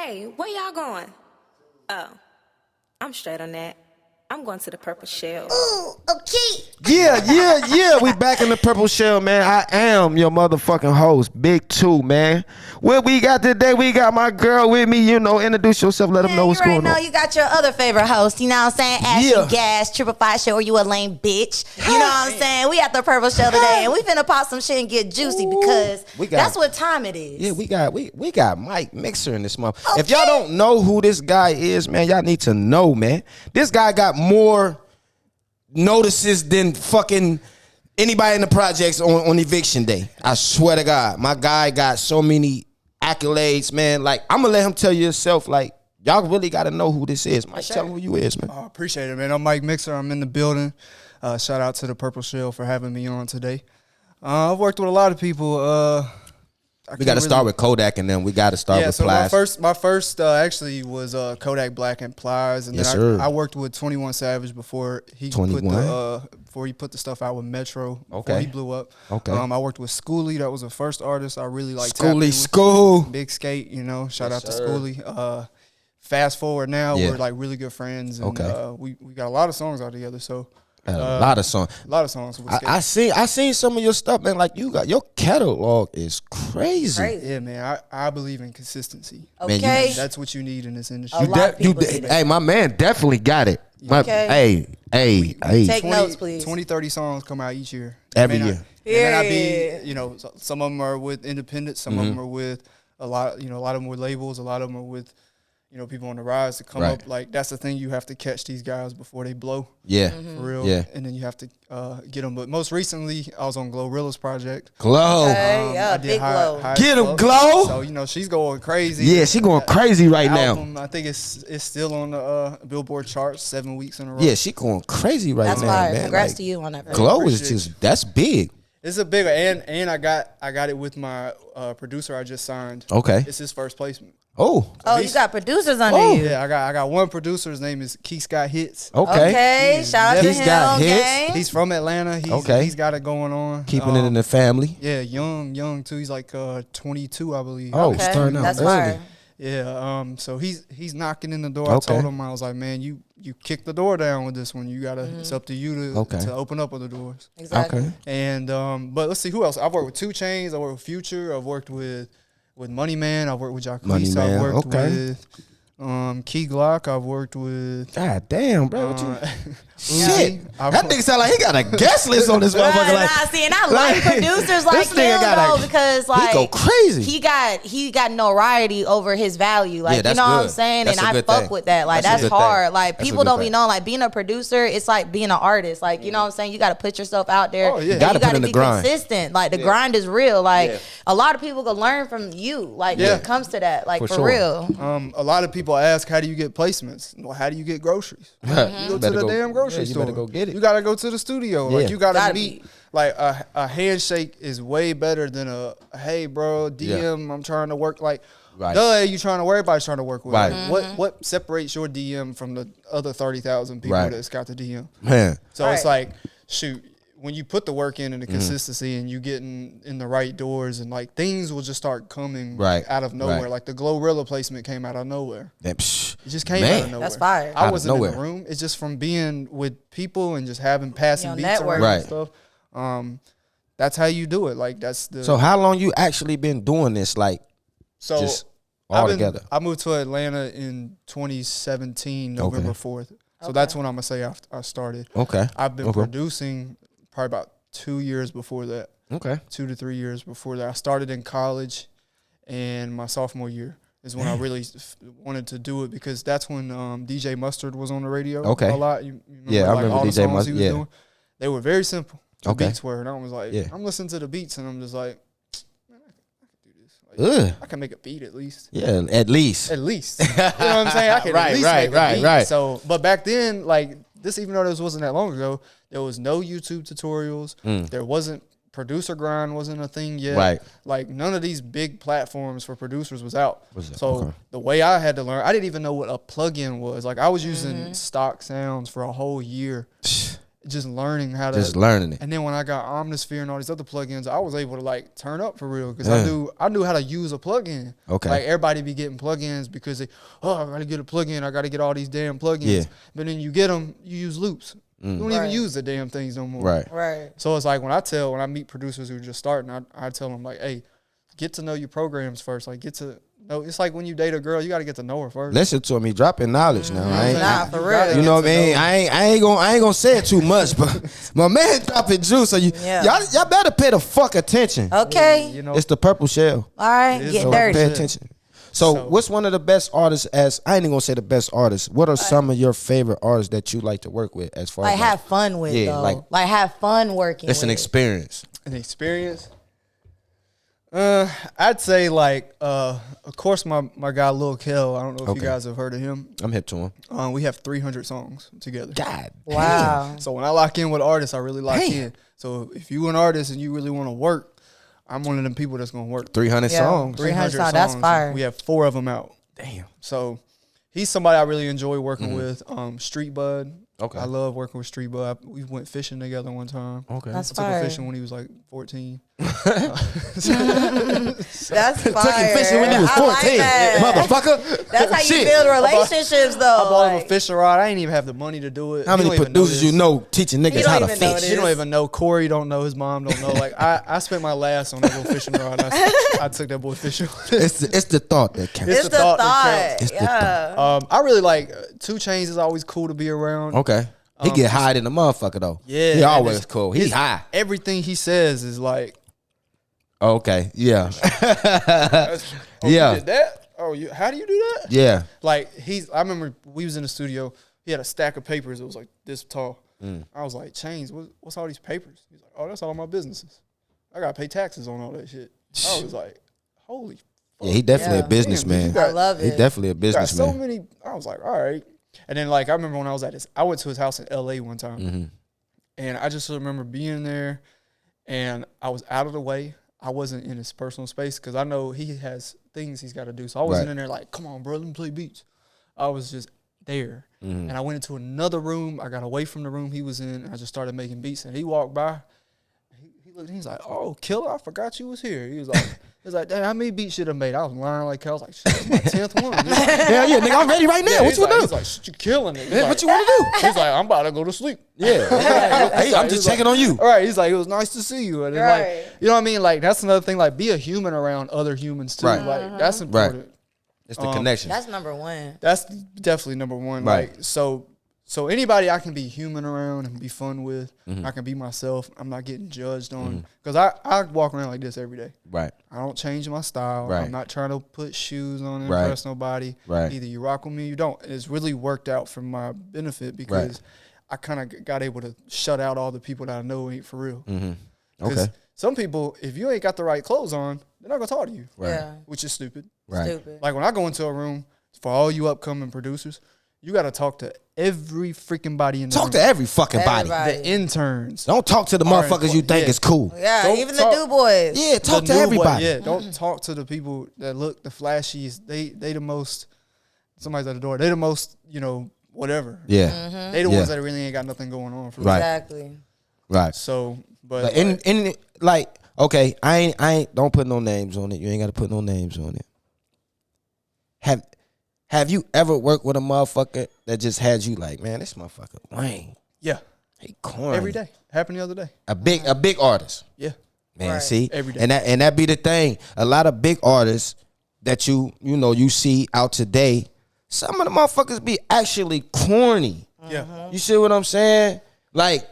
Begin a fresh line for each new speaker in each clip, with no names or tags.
Hey, where y'all going? Oh, I'm straight on that. I'm going to the Purple Shell.
Ooh, okay.
Yeah. We back in the Purple Shell, man. I am your motherfucking host, Big Two, man. What we got today? We got my girl with me. You know, introduce yourself. Let them know what's going on.
You got your other favorite host. You know what I'm saying? Ashley
Yeah.
Gas, Triple Five Show, or you a lame bitch. You know what I'm saying? We at the Purple Shell today, and we finna pop some shit and get juicy because that's what time it is.
Yeah, we got Mike Mixer in this month. Okay. If y'all don't know who this guy is, man, y'all need to know, man. This guy got more notices than fucking anybody in the projects on eviction day. I swear to God, my guy got so many accolades, man. Like, I'm gonna let him tell you himself. Like, y'all really got to know who this is. Mike, tell him who you is, man.
I appreciate it, man. I'm Mike Mixer. I'm in the building. Shout out to the Purple Shell for having me on today. I've worked with a lot of people.
We got to start with Kodak, and then we got to start with Plies.
My first actually was Kodak Black and Plies, and then I worked with 21 Savage before he put the stuff out with Metro.
Okay,
before he blew up.
Okay,
I worked with Schoolie. That was the first artist I really liked.
Schoolie,
Big Skate. You know, shout out to Schoolie. Fast forward now, we're like really good friends, and we got a lot of songs out together. So.
A lot of songs. I seen some of your stuff, man. Like, your catalog is crazy.
Yeah, man. I believe in consistency.
Okay,
man, that's what you need in this industry.
Hey, my man definitely got it. Hey.
Take notes, please.
20, 30 songs come out each year.
Every year.
It may not be, some of them are with independents, some of them are with a lot of them with labels, a lot of them are with people on the rise to come up. Like, that's the thing. You have to catch these guys before they blow. Yeah. For real. Yeah. And then you have to get them. But most recently, I was on Glorilla's project.
Glow.
I did
big Glow.
Get
him, Glow.
So, she's going crazy.
Yeah, she's going crazy right now.
I think it's still on the Billboard charts 7 weeks in a row.
Yeah, she going crazy right
that's
now,
fire.
man.
Congrats to you on that.
Glow is that's big.
It's a big and I got it with my producer I just signed.
Okay.
It's his first placement.
Oh,
you got producers under you.
Yeah, I got one producer. His name is Keith Scott Hits.
Okay, shout out to him.
Got hits.
He's from Atlanta. He's got it going on.
Keeping it in the family.
Yeah, young too. He's like 22, I believe.
Oh, starting out
that's
early.
fire.
Yeah. So he's knocking in the door. I told him, I was like, man, you kick the door down with this one. You gotta. It's up to you to open up other doors.
Exactly.
Okay. And but let's see who else. I've worked with 2 Chainz. I've worked with Future. I've worked with Money Man. I've worked with Jacquees. I've worked with Key Glock. I've worked with.
God damn, bro. What you? Shit. That nigga sound like he got a guest list on this motherfucker.
And I like producers like him though, because like
he go crazy.
He got notoriety over his value. Like, you know what I'm saying? And I fuck with that. Like, that's hard. Like, people don't be knowing, like, being a producer, it's like being an artist. Like, you know what I'm saying? You gotta put yourself out there.
Oh, yeah.
You gotta be
grind.
consistent. Like, the grind is real. Like, a lot of people can learn from you. Like, when it comes to that. Like, for real.
A lot of people ask, how do you get placements? Well, how do you get groceries? You go to the damn grocery store.
You better go get it.
You gotta go to the studio. Like, you gotta meet. Like, a handshake is way better than a hey, bro, DM. I'm trying to work. Like, you trying to work? Everybody's trying to work with.
Right.
Like, what separates your DM from the other 30,000 people that's got the DM?
Man.
So it's like, shoot. When you put the work in and the consistency and you get in the right doors, and like, things will just start coming out of nowhere. Like, the Glorilla placement came out of nowhere. It just came out of nowhere.
That's fire.
I wasn't in the room. It's just from being with people and just having passing beats around and stuff. That's how you do it. Like, that's the.
So how long you actually been doing this? Like, just all together.
I moved to Atlanta in 2017, November 4th. So that's when I'm gonna say I started. Okay. I've been producing probably about 2 years before that. Okay. 2 to 3 years before that. I started in college, and my sophomore year is when I really wanted to do it, because that's when DJ Mustard was on the radio a lot. You remember,
I remember DJ Mustard.
Doing? They were very simple. The beats were, and I was like, I'm listening to the beats, and I'm just like, man, I can do this. Like, I can make a beat at least.
Yeah, at least.
At least. You know what I'm saying? I can at least make a beat. Right. So, but back then, like, this, even though this wasn't that long ago, there was no YouTube tutorials. There wasn't, producer grind wasn't a thing yet. Right. Like, none of these big platforms for producers was out. The way I had to learn, I didn't even know what a plugin was. Like, I was using stock sounds for a whole year. just learning how to
it.
And then when I got Omnisphere and all these other plugins, I was able to like turn up for real because I knew how to use a plugin.
Okay.
Like everybody be getting plugins because I gotta get a plugin, I gotta get all these damn plugins.
Yeah.
But then you get them, you use loops. You don't even use the damn things no more.
Right.
So it's like when I meet producers who are just starting, I tell them like, hey, get to know your programs first. Like no, it's like when you date a girl, you got to get to know her first.
Listen to me, dropping knowledge now.
Nah, for real.
You know what I mean? I ain't gonna say it too much, but my man dropping juice. So y'all better pay the fuck attention.
Okay.
You know,
It's the Purple Shell.
All right, get
So
dirty.
pay attention. So what's one of the best artists? I ain't even gonna say the best artists. What are some of your favorite artists that you like to work with? As far
Like
as
have fun with, though. Like have fun working.
It's
with.
an experience.
An experience. I'd say like of course my guy Lil Kel. I don't know if you guys have heard of him.
I'm hip to him.
We have 300 songs together.
God,
wow.
So when I lock in with artists, I really lock in. So if you an artist and you really want to work, I'm one of them people that's gonna work.
300 songs.
300 songs. That's fire.
We have 4 of them out.
Damn.
So he's somebody I really enjoy working with. Street Bud.
Okay.
I love working with Street Bud. We went fishing together one time.
Okay.
That's
I took
fire.
him fishing when he was like 14.
That's fire.
Took him fishing when he was 14, motherfucker.
That's how you
Shit.
build relationships, though.
I bought him a fishing rod. I didn't even have the money to do it.
How many producers you know teaching niggas
don't
how to
even know
fish?
this.
You don't even know. Corey don't know. His mom don't know. Like I spent my last on that little fishing rod. I took that boy fishing.
It's the thought that counts.
It's the thought.
that
It's the
Yeah.
I really like 2 Chainz is always cool to be around.
Okay. He get high than the motherfucker though.
Yeah,
He
and
always
it's-
cool. He's high.
Everything he says is like,
Okay. Yeah.
oh,
Yeah.
you did that? Oh, how do you do that?
Yeah.
Like I remember we was in the studio. He had a stack of papers. It was like this tall. I was like, Chainz, what's all these papers? He's like, oh, that's all my businesses. I gotta pay taxes on all that shit. I was like, holy.
Yeah, he definitely a businessman.
I love
He
it.
definitely a
Got
businessman.
so many. I was like, all right. And then like I remember when I was I went to his house in L.A. one time, and I just remember being there, and I was out of the way. I wasn't in his personal space because I know he has things he's got to do. So I wasn't in there like, come on, bro, let me play beats. I was just there, and I went into another room. I got away from the room he was in, and I just started making beats. And he walked by. He looked. He's like, "Oh, killer! I forgot you was here." He was like, "He was like, damn, how many beats should have made?" I was lying like hell. I was like, "Shit, it's my 10th one." He's like,
Hell yeah, nigga, I'm ready right now.
yeah,
What you
like,
want
he's
to do?
like, "Shit, you killing it."
What you want to do?
He's like, "I'm about to go to sleep."
Yeah. Hey, I'm just checking on you.
All right. He's like, "It was nice to see you." And then, like, you know what I mean? Like, that's another thing. Like, be a human around other humans too.
Right.
Like, that's important.
It's the connection.
That's number one.
That's definitely number one.
Right.
Like, so anybody I can be human around and be fun with, I can be myself. I'm not getting judged on because I walk around like this every day.
Right.
I don't change my style.
Right.
I'm not trying to put shoes on and
Right.
impress nobody.
Right.
Either you rock with me or you don't. And it's really worked out for my benefit because I kind of got able to shut out all the people that I know ain't for real.
Okay.
Some people, if you ain't got the right clothes on, they're not gonna talk to you.
Right.
Yeah.
Which is stupid.
Right.
Stupid.
Like when I go into a room, for all you upcoming producers, you got to talk to every freaking body in the room.
Talk to every fucking body.
Everybody.
The interns.
Don't talk to the
Are
motherfuckers you think
yeah.
is cool.
Yeah,
Don't
even
talk-
the do boys.
Yeah, talk
The
to
new
everybody.
boy, yeah, don't talk to the people that look the flashiest. They the most. Somebody's at the door. They the most. Whatever.
Yeah.
They the ones that really ain't got nothing going on. For
Right.
Exactly.
Right.
So, but
Like, in like, okay, I ain't don't put no names on it. You ain't got to put no names on it. Have you ever worked with a motherfucker that just had you like, man, this motherfucker Wayne,
yeah,
he corny.
every day happened the other day.
A big artist.
Yeah,
Man,
Right.
see?
Every day.
And that be the thing. A lot of big artists that you see out today, some of the motherfuckers be actually corny.
yeah.
You see what I'm saying? Like,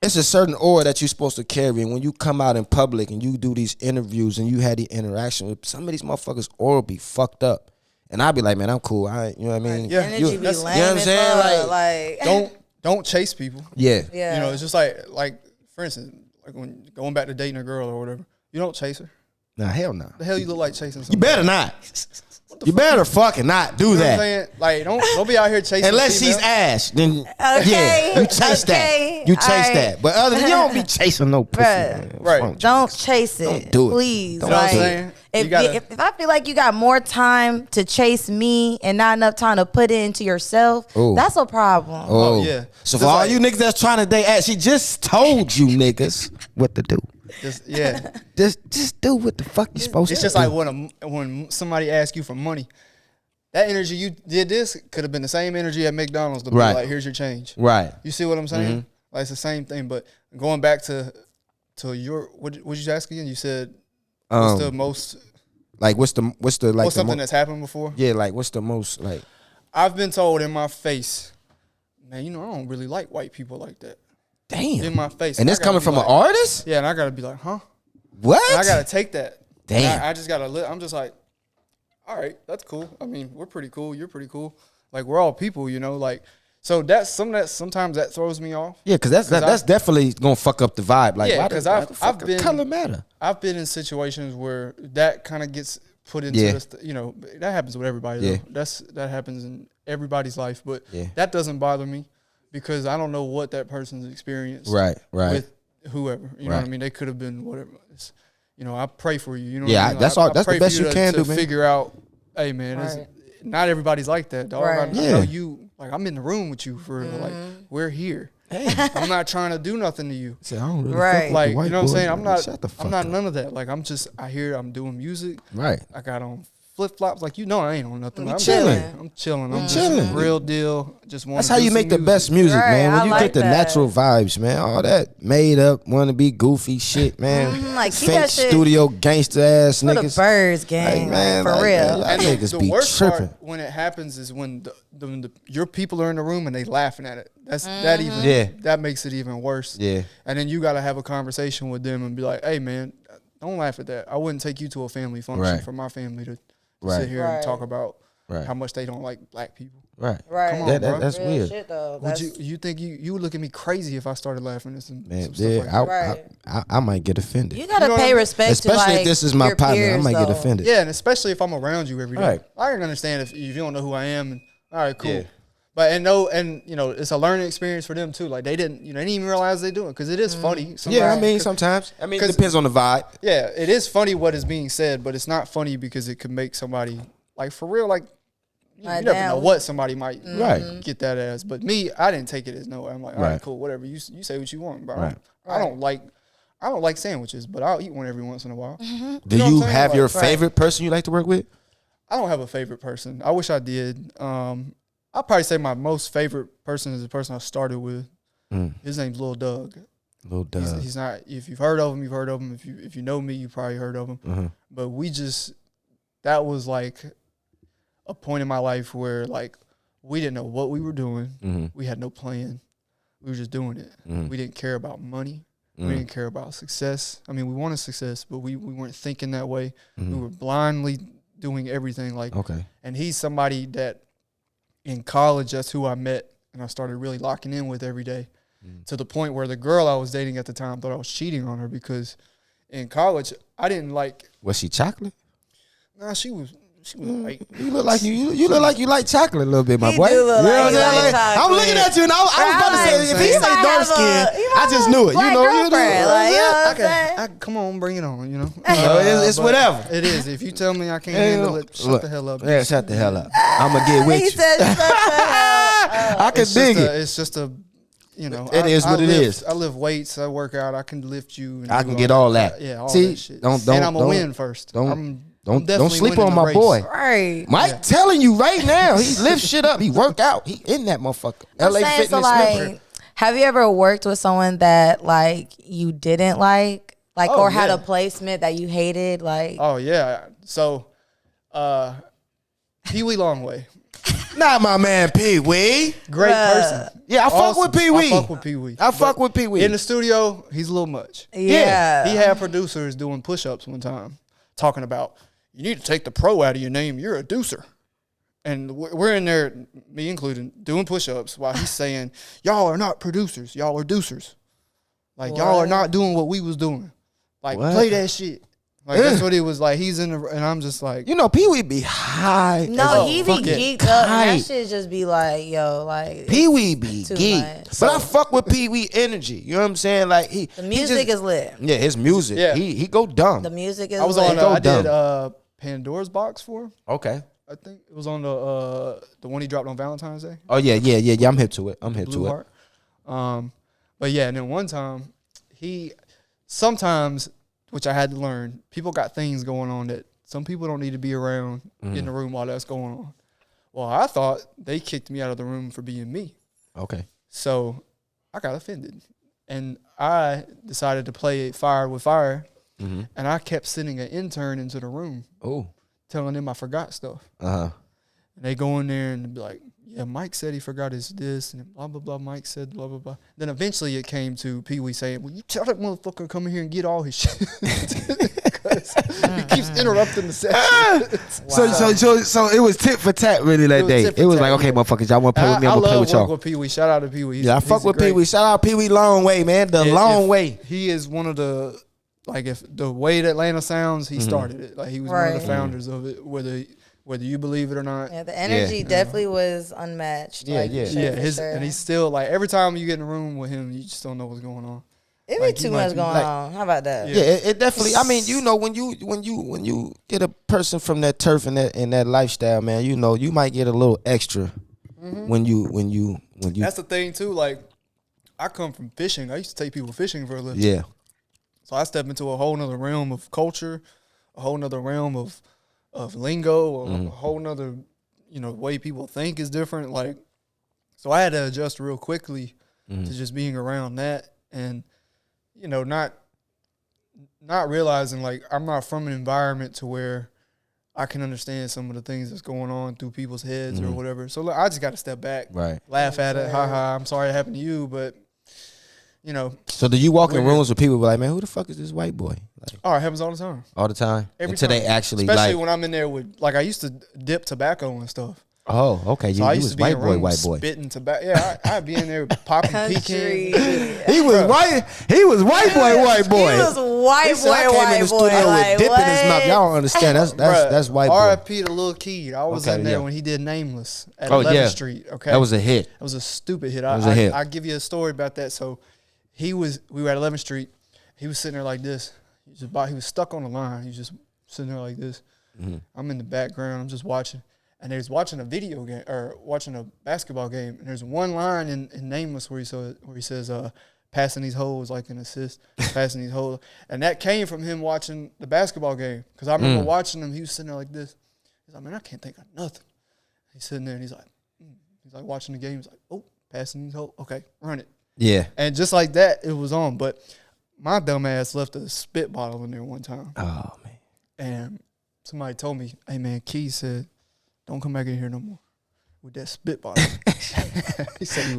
it's a certain aura that you're supposed to carry. And when you come out in public and you do these interviews and you had the interaction with some of these motherfuckers, aura be fucked up. And I'll be like, man, I'm cool. You know what I mean?
Yeah.
Energy be lame
that's-
as
you know what I'm saying?
fuck, like
Don't chase people.
Yeah.
yeah.
It's just like for instance, like when going back to dating a girl or whatever, you don't chase her.
Nah, hell no.
The hell you look like chasing somebody.
You better not. You better fucking not do
You know what I'm
that.
saying? Like don't be out here chasing.
Unless she's
females.
ass, then
Okay,
yeah, you chase
okay,
that. You chase
alright.
that. But other than you don't be chasing no pussy.
Bruh.
man. What's
Right.
wrong with you?
Don't chase it.
Don't do it.
Please.
Don't
You know what I'm
do it.
saying?
If I feel like you got more time to chase me and not enough time to put it into yourself, that's a problem.
Oh yeah. So for all you niggas that's trying to date, she just told you niggas what to do. Just do what the fuck you supposed to do.
It's just like when somebody asks you for money. That energy you did this could have been the same energy at McDonald's to be like, here's your change.
Right.
You see what I'm saying? Like it's the same thing. But going back to your what you ask again? You said what's the most
like what's something
that's happened before?
Yeah, like what's the most like
I've been told in my face, man, I don't really like white people like that.
Damn.
In my face.
And this coming from an artist?
Yeah, and I gotta be like, huh?
What?
And I gotta take that.
Damn.
I just gotta I'm just like, all right, that's cool. I mean, we're pretty cool. You're pretty cool. Like we're all people, like. So that's something that sometimes that throws me off.
Yeah, because that's definitely gonna fuck up the vibe. Like,
yeah, because I've been
color matter.
I've been in situations where that kind of gets put into that happens with everybody.
Yeah.
Though. That happens in everybody's life, but that doesn't bother me because I don't know what that person's experienced.
Right.
With whoever, you know what I mean. They could have been whatever. I pray for you. You know.
Yeah,
what I mean?
that's all. That's the best you can do, man.
Figure out, hey, man, not everybody's like that, dog.
Right.
I know you. Like I'm in the room with you for real. Like we're here. Hey. I'm not trying to do nothing to you.
I don't really fuck
like
with
you know what I'm saying. I'm not
up.
none of that. Like I'm doing music.
Right.
I got on flip flops. Like I ain't on nothing.
I'm chilling.
I'm chilling. I'm chilling. Real deal. Just want.
That's how you make the best music, man. When you get the natural vibes, man. All that made up, want to be goofy shit, man.
Like
fake studio gangster ass niggas.
For the birds game, man. For real.
And
niggas
the worst
tripping.
part when it happens is when your people are in the room and they laughing at it. That makes it even worse.
Yeah.
And then you got to have a conversation with them and be like, hey man, don't laugh at that. I wouldn't take you to a family function for my family to sit here and talk about how much they don't like black people.
Right.
Come on, bro.
That's weird.
Shit, would you think you would look at me crazy if I started laughing at some
man,
stuff like that?
I might get offended.
You gotta pay respect,
especially
to
if this is my partner.
Peers,
I might get offended.
Yeah, and especially if I'm around you every day.
Right.
I can understand if you don't know who I am. And, all right, cool. Yeah. But it's a learning experience for them too. Like they didn't even realize they doing because it is funny.
Yeah, I mean sometimes. I mean it depends on the vibe.
Yeah, it is funny what is being said, but it's not funny because it could make somebody like for real like. You never know what somebody might get that as. But me, I didn't take it as no. I'm like, all right, cool, whatever. You say what you want, bro. Right. I don't like sandwiches, but I'll eat one every once in a while.
Do you have your favorite person you like to work with?
I don't have a favorite person. I wish I did. I'll probably say my most favorite person is the person I started with. His name's Lil Doug.
Lil Doug.
He's not. If you've heard of him, you've heard of him. If you know me, you probably heard of him. But that was like a point in my life where like we didn't know what we were doing. We had no plan. We were just doing it. We didn't care about money. We didn't care about success. I mean, we wanted success, but we weren't thinking that way. We were blindly doing everything. Like, and he's somebody that in college, that's who I met and I started really locking in with every day to the point where the girl I was dating at the time thought I was cheating on her because in college, I didn't like.
Was she chocolate?
Nah, she was like,
you look like you like chocolate a little bit, my boy.
You know what I'm saying?
I'm looking at you, and I was about to say, if he say dark skin, I just knew it.
I come on, bring it on.
It's whatever.
It is. If you tell me I can't handle it, shut the hell up.
Yeah, shut the hell up. I'm gonna get with you.
He said, "Shut the hell up."
I can dig it.
It's just a.
It is what it is.
I lift weights. I work out. I can lift you.
I can get all that.
Yeah, all
See,
that shit.
don't.
And I'm a win first.
Don't sleep on my boy.
Right.
Mike telling you right now, he lifts shit up. He work out. He in that motherfucker. LA Fitness.
So like, have you ever worked with someone that like you didn't like or had a placement that you hated? Like,
oh yeah. So, Peewee Longway.
Not my man Peewee.
Great person.
Yeah, I fuck with Peewee.
I fuck with Peewee. In the studio, he's a little much.
Yeah.
He had producers doing push-ups one time, talking about, you need to take the pro out of your name. You're a deucer. And we're in there, me included, doing push-ups while he's saying, y'all are not producers. Y'all are deucers. Like, y'all are not doing what we was doing. Like, play that shit. Like that's what he was like. He's in the, and I'm just like,
you know, Peewee be high.
No, he be geeked up. And that shit just be like, yo, like
Peewee be geeked. But I fuck with Peewee energy. You know what I'm saying? Like
the music is lit.
Yeah, his music. Yeah. He go dumb.
The music is.
I was
lit.
on. I did Pandora's Box for him.
Okay.
I think it was on the one he dropped on Valentine's Day.
Oh yeah. I'm hip to it.
But yeah, and then one time he sometimes. Which I had to learn. People got things going on that some people don't need to be around in the room while that's going on. Well, I thought they kicked me out of the room for being me.
Okay.
So I got offended. And I decided to play fire with fire. And I kept sending an intern into the room. Oh. Telling them I forgot stuff. And they go in there and be like, yeah, Mike said he forgot his this and blah, blah, blah. Mike said blah, blah, blah. Then eventually it came to Peewee saying, well, you tell that motherfucker to come in here and get all his shit. Because he keeps interrupting the session.
So it was tit for tat really that day. It was like, okay, motherfuckers, y'all want to play with me? I'm going to play with y'all.
I love working with Peewee. Shout out to Peewee.
Yeah, I fuck with Peewee. Shout out Peewee Longway, man. Longway.
He is one of the, like if the way that Atlanta sounds, he started it. Like he was one of the founders of it, whether you believe it or not.
Yeah, the energy definitely was unmatched.
Yeah,
like,
yeah.
Sure.
And he's still like every time you get in a room with him, you just don't know what's going on.
It be too much going on. How about that?
Yeah, it definitely. I mean, you know, when you get a person from that turf and that lifestyle, man, you know, you might get a little extra when you.
That's the thing too. Like, I come from fishing. I used to take people fishing for a living.
Yeah.
So I step into a whole nother realm of culture, a whole nother realm of lingo, or a whole nother, way people think is different. Like, so I had to adjust real quickly to just being around that, and not realizing like I'm not from an environment to where I can understand some of the things that's going on through people's heads or whatever. So look, I just got to step back, laugh at it, ha, I'm sorry it happened to you, but
So do you walk in rooms where people be like, man, who the fuck is this white boy? Like,
it happens all the time.
All the time? Until
time.
They actually
especially when I'm in there with, like, I used to dip tobacco and stuff.
Oh, okay.
So
you was white boy.
Spitting tobacco. Yeah, I'd be in there popping pecans.
He was white. He was white boy.
He was white boy.
I came in the studio with dip in his mouth. Y'all don't understand. That's white boy.
R.I.P. to Lil Key. I was in there when he did Nameless at 11th Street. Okay,
that was a hit.
That was a stupid hit. I'll give you a story about that. So we were at 11th Street. He was sitting there like this. He was stuck on the line. He was just sitting there like this. I'm in the background. I'm just watching. And he's watching a video game or watching a basketball game. And there's one line in Nameless where he says, passing these holes like an assist, passing these holes. And that came from him watching the basketball game. Because I remember watching him. He was sitting there like this. He's like, man, I can't think of nothing. He's sitting there and he's like watching the game. He's like, oh, passing these holes. Okay, run it. Yeah. And just like that, it was on. But my dumb ass left a spit bottle in there one time.
Oh, man.
And somebody told me, hey, man, Key said, don't come back in here no more with that spit bottle.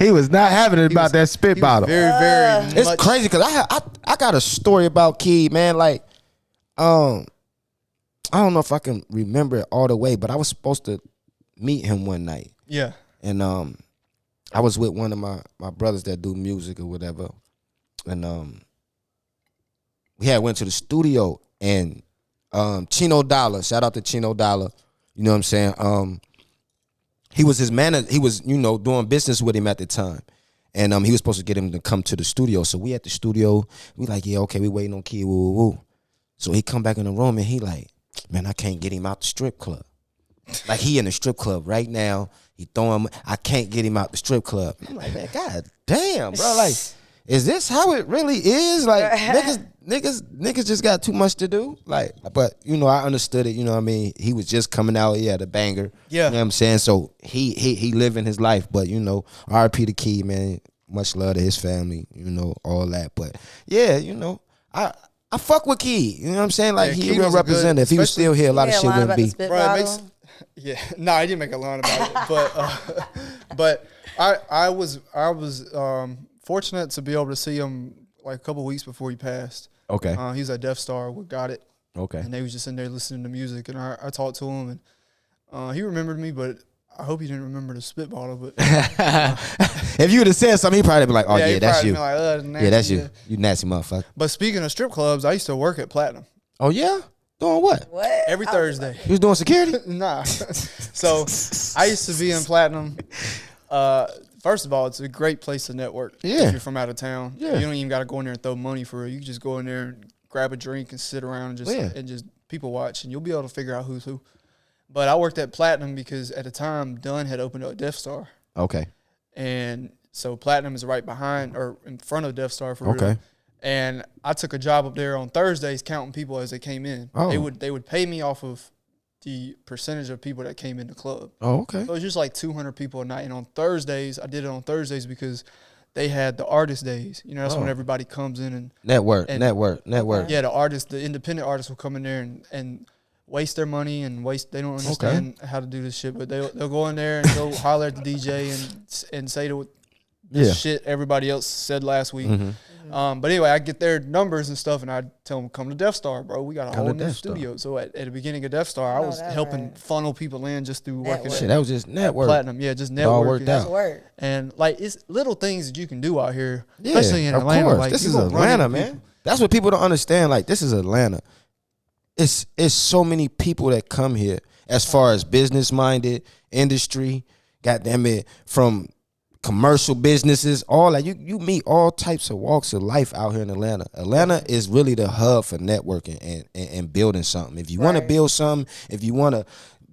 he was not having it about that spit bottle.
Very, very.
It's crazy because I got a story about Key, man. Like, I don't know if I can remember it all the way, but I was supposed to meet him one night.
Yeah.
And I was with one of my brothers that do music or whatever, and we had went to the studio and Chino Dollar, shout out to Chino Dollar. You know what I'm saying? He was his manager. He was, doing business with him at the time. And he was supposed to get him to come to the studio. So we at the studio. We like, yeah, okay, we waiting on Key. Woo, woo, woo. So he come back in the room and he like, man, I can't get him out the strip club. Like he in the strip club right now. He throwing, I can't get him out the strip club. I'm like, man, god damn, bro. Like, is this how it really is? Like niggas just got too much to do. Like, but I understood it. You know what I mean? He was just coming out. He had a banger. Yeah. You know what I'm saying? So he living his life. But R.I.P. to Key, man. Much love to his family. All that. But yeah, I fuck with Key. You know what I'm saying? Like he real representative. If he was still here, a lot of shit wouldn't be.
I didn't make a line about it. But I was fortunate to be able to see him like a couple weeks before he passed.
Okay.
He was at Death Star with Got It.
Okay.
And they was just in there listening to music, and I talked to him, and he remembered me, but I hope he didn't remember the spit bottle. But
if you would have said something, he'd probably be like, "Oh yeah, that's you.
Like,
that's you. You nasty motherfucker."
But speaking of strip clubs, I used to work at Platinum.
Oh yeah. Doing what?
What?
Every Thursday.
You was doing security?
Nah. So I used to be in Platinum. First of all, it's a great place to network.
Yeah.
If you're from out of town.
Yeah.
You don't even got to go in there and throw money for it. You can just go in there and grab a drink and sit around and just people watch, and you'll be able to figure out who's who. But I worked at Platinum because at the time, Dunn had opened up Death Star.
Okay.
And so Platinum is right behind or in front of Death Star for real. And I took a job up there on Thursdays counting people as they came in.
Oh.
They would pay me off of the percentage of people that came in the club.
Oh, okay.
So it was just like 200 people a night. And on Thursdays, I did it on Thursdays because they had the artist days. You know, that's when everybody comes in and
network.
Yeah, the independent artists will come in there and waste their money and they don't understand how to do this shit, but they'll go in there and go holler at the DJ and say the shit everybody else said last week. But anyway, I get their numbers and stuff, and I tell them, come to Death Star, bro. We got a whole new studio. So at the beginning of Death Star, I was helping funnel people in just through working.
Shit, that was just network.
Platinum, just networking.
All worked out.
And like, it's little things that you can do out here, especially in Atlanta.
Course.
Like,
this is Atlanta, man. That's what people don't understand. Like, this is Atlanta. It's so many people that come here as far as business minded, industry, goddamn it, from commercial businesses, all that. You meet all types of walks of life out here in Atlanta. Atlanta is really the hub for networking and building something. If you want to build something, if you want to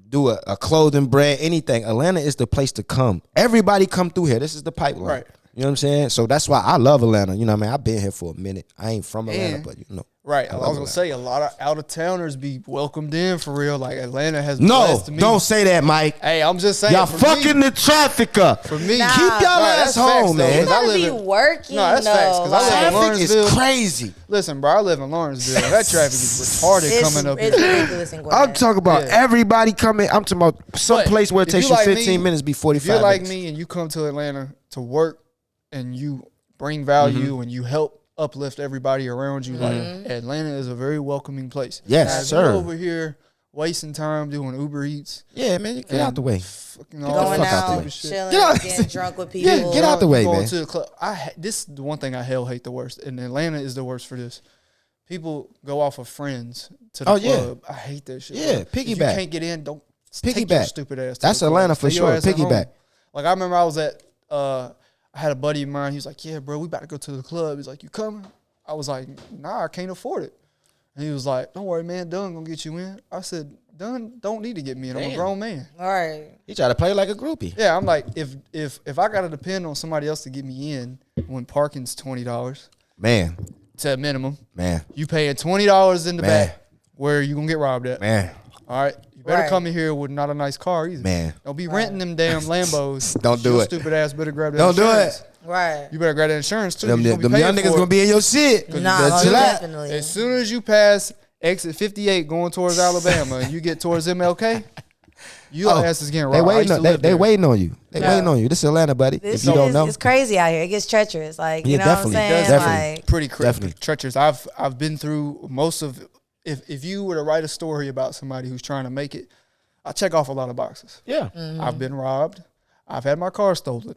do a clothing brand, anything, Atlanta is the place to come. Everybody come through here. This is the pipeline.
Right.
You know what I'm saying? So that's why I love Atlanta. You know what I mean? I've been here for a minute. I ain't from Atlanta, but you know.
Right. I was going to say, a lot of out-of-towners be welcomed in for real. Like, Atlanta has blessed me.
Don't say that, Mike.
Hey, I'm just saying.
Y'all fucking the traffic up.
For me.
Keep y'all ass home, man.
You gotta be working,
that's facts, because I live in
Traffic
Lawrenceville.
is crazy.
Listen, bro, I live in Lawrenceville. That traffic is retarded coming up here.
It's ridiculous in Gwinnett.
I'm talking about everybody coming. I'm talking about some place where it takes you 15 minutes, be 45
If you're like
minutes.
me and you come to Atlanta to work and you bring value and you help uplift everybody around you, like, Atlanta is a very welcoming place.
Yes,
now, if
sir.
you're over here wasting time doing Uber Eats.
Yeah, man, get out the way.
Going out, chilling, getting drunk with people.
Yeah, get out the way,
going
man.
to the club. This is the one thing I hate the worst, and Atlanta is the worst for this. People go off of friends to the club. I hate that shit.
Yeah,
bro.
piggyback.
If you can't get in, don't take your stupid ass.
That's Atlanta for sure. Piggyback.
Like, I remember I was at, I had a buddy of mine. He was like, yeah, bro, we about to go to the club. He's like, you coming? I was like, nah, I can't afford it. And he was like, don't worry, man, Dunn gonna get you in. I said, Dunn don't need to get me in. I'm a grown man.
All right.
He tried to play like a groupie.
Yeah, I'm like, if I gotta depend on somebody else to get me in when parking's $20,
man,
to a minimum,
man,
you paying $20 in the back, where you gonna get robbed at,
man.
All right, you better come in here with not a nice car either,
man.
Don't be renting them damn Lambos.
Don't do it.
Stupid ass better grab that.
Don't
insurance.
do it.
Right.
You better grab that insurance too.
Them young niggas gonna be in your shit.
Nah, definitely.
As soon as you pass exit 58 going towards Alabama and you get towards MLK, your ass is getting robbed.
They waiting on you. They waiting on you. This is Atlanta, buddy.
This
if you don't know,
it's crazy out here. It gets treacherous. Like, you know
definitely,
what I'm saying?
definitely.
Like,
Pretty treacherous. I've been through most of. If you were to write a story about somebody who's trying to make it, I check off a lot of boxes.
yeah.
I've been robbed. I've had my car stolen.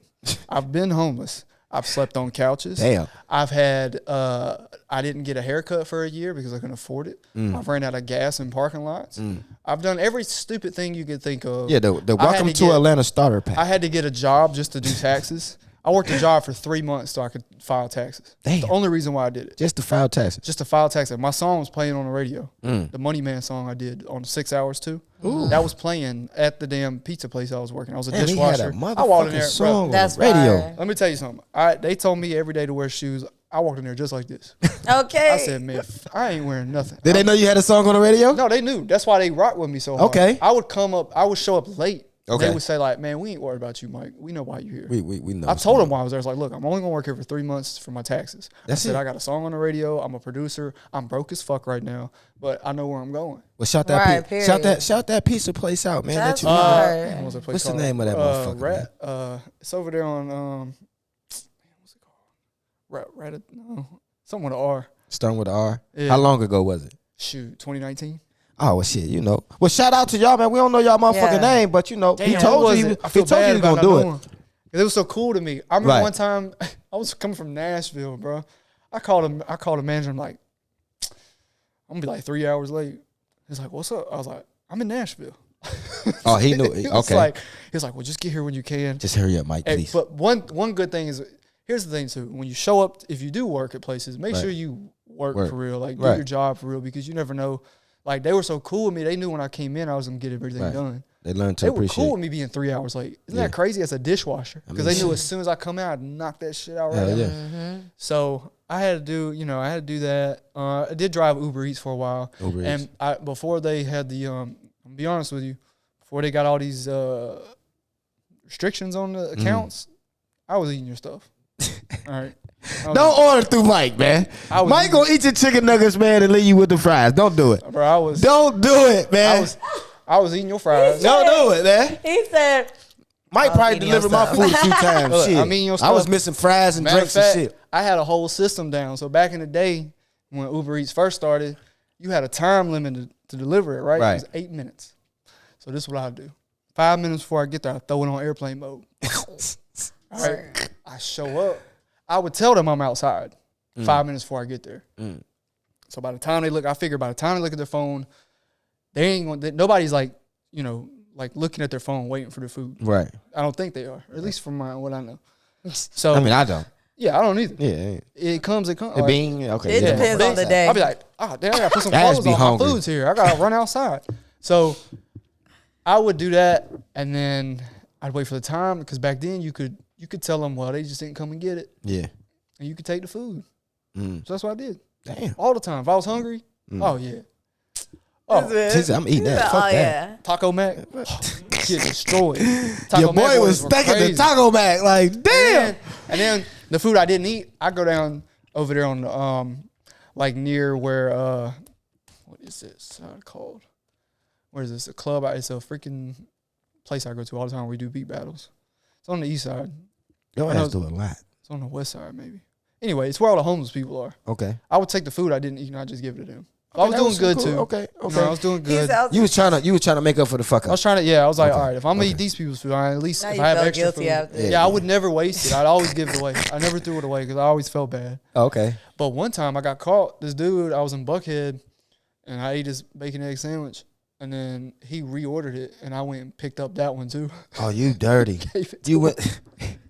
I've been homeless. I've slept on couches.
Damn.
I've had, I didn't get a haircut for a year because I couldn't afford it. I've ran out of gas in parking lots. I've done every stupid thing you could think of.
Yeah, the Welcome to Atlanta starter pack.
I had to get a job just to do taxes. I worked a job for 3 months so I could file taxes.
Damn.
The only reason why I did it.
Just to file taxes.
Just to file taxes. My song was playing on the radio. The Money Man song I did on 6 Hours too. That was playing at the damn pizza place I was working. I was a dishwasher.
I walked in there, song on the radio.
Fire.
Let me tell you something. They told me every day to wear shoes. I walked in there just like this.
Okay.
I said, man, I ain't wearing nothing.
Did they know you had a song on the radio?
No, they knew. That's why they rocked with me so hard.
Okay.
I would show up late.
Okay.
They would say like, man, we ain't worried about you, Mike. We know why you're here.
We know.
I told them while I was there, I was like, look, I'm only gonna work here for 3 months for my taxes.
That's
I said,
it.
I got a song on the radio. I'm a producer. I'm broke as fuck right now, but I know where I'm going.
Well, shout that pizza place out, man.
That's
that you
hard.
What was the place
What's the
called?
name of that motherfucker?
Rat. It's over there on what's it called? Rat. No, something with an R.
Starting with an R.
Yeah.
How long ago was it?
Shoot, 2019.
Oh, well, shit, you know. Well, shout out to y'all, man. We don't know y'all motherfucking name, but, you know, he told you he was going to do it.
It was so cool to me. I remember one time, I was coming from Nashville, bro. I called a manager. I'm like, I'm going to be like 3 hours late. He's like, what's up? I was like, I'm in Nashville.
Oh, he knew. Okay.
He's like, well, just get here when you can.
Just hurry up, Mike, please.
But one good thing is, here's the thing too. When you show up, if you do work at places, make sure you work for real. Like, do your job for real, because you never know. Like, they were so cool with me. They knew when I came in, I was going to get everything done.
They learned to appreciate.
They were cool with me being 3 hours late. Isn't that crazy? As a dishwasher. Because they knew as soon as I come out, I'd knock that shit out right now. So I had to do that. I did drive Uber Eats for a while. Before they had the, I'll be honest with you, before they got all these restrictions on the accounts, I was eating your stuff. All right.
Don't order through Mike, man. Mike gonna eat your chicken nuggets, man, and leave you with the fries. Don't do it.
Bro,
don't do it, man.
I was eating your fries.
Don't do it, man.
He said,
Mike probably delivered my food a few times.
Look,
shit.
I mean, your stuff.
I was missing fries and drinks and shit.
I had a whole system down. So back in the day, when Uber Eats first started, you had a time limit to deliver it, right? It was 8 minutes. So this is what I do. 5 minutes before I get there, I throw it on airplane mode. All right. I show up. I would tell them I'm outside 5 minutes before I get there. So by the time they look, I figure by the time they look at their phone, they ain't going. Nobody's like, like looking at their phone waiting for their food. Right. I don't think they are, or at least from what I know. So
I mean, I don't.
Yeah, I don't either.
Yeah.
It comes.
It being okay.
It depends on the day.
I'll be like, oh, damn, I gotta put some clothes on. My food's here. I gotta run outside. So I would do that, and then I'd wait for the time, because back then you could tell them, well, they just didn't come and get it. Yeah. And you could take the food. So that's what I did. Damn. All the time. If I was hungry, oh, yeah. Oh,
I'm eating that. Fuck that. Yeah.
Taco Mac, get destroyed.
Your boy was stacking the Taco Mac. Like, damn.
And then the food I didn't eat, I go down over there on the, like near where, what is this called? Where is this? A club? It's a freaking place I go to all the time where we do beat battles. It's on the east side.
Your ass do a lot.
It's on the west side, maybe. Anyway, it's where all the homeless people are. Okay. I would take the food I didn't eat and I'd just give it to them. Okay, I was doing good too. Okay. I was doing good.
You was trying to make up for the fuck up.
I was trying to. I was like, all right, if I'm gonna eat these people's food, at least if I have extra food. I would never waste it. I'd always give it away. I never threw it away because I always felt bad. Okay. But one time I got caught. This dude, I was in Buckhead, and I ate his bacon egg sandwich, and then he reordered it, and I went and picked up that one too.
Oh, you dirty! You went.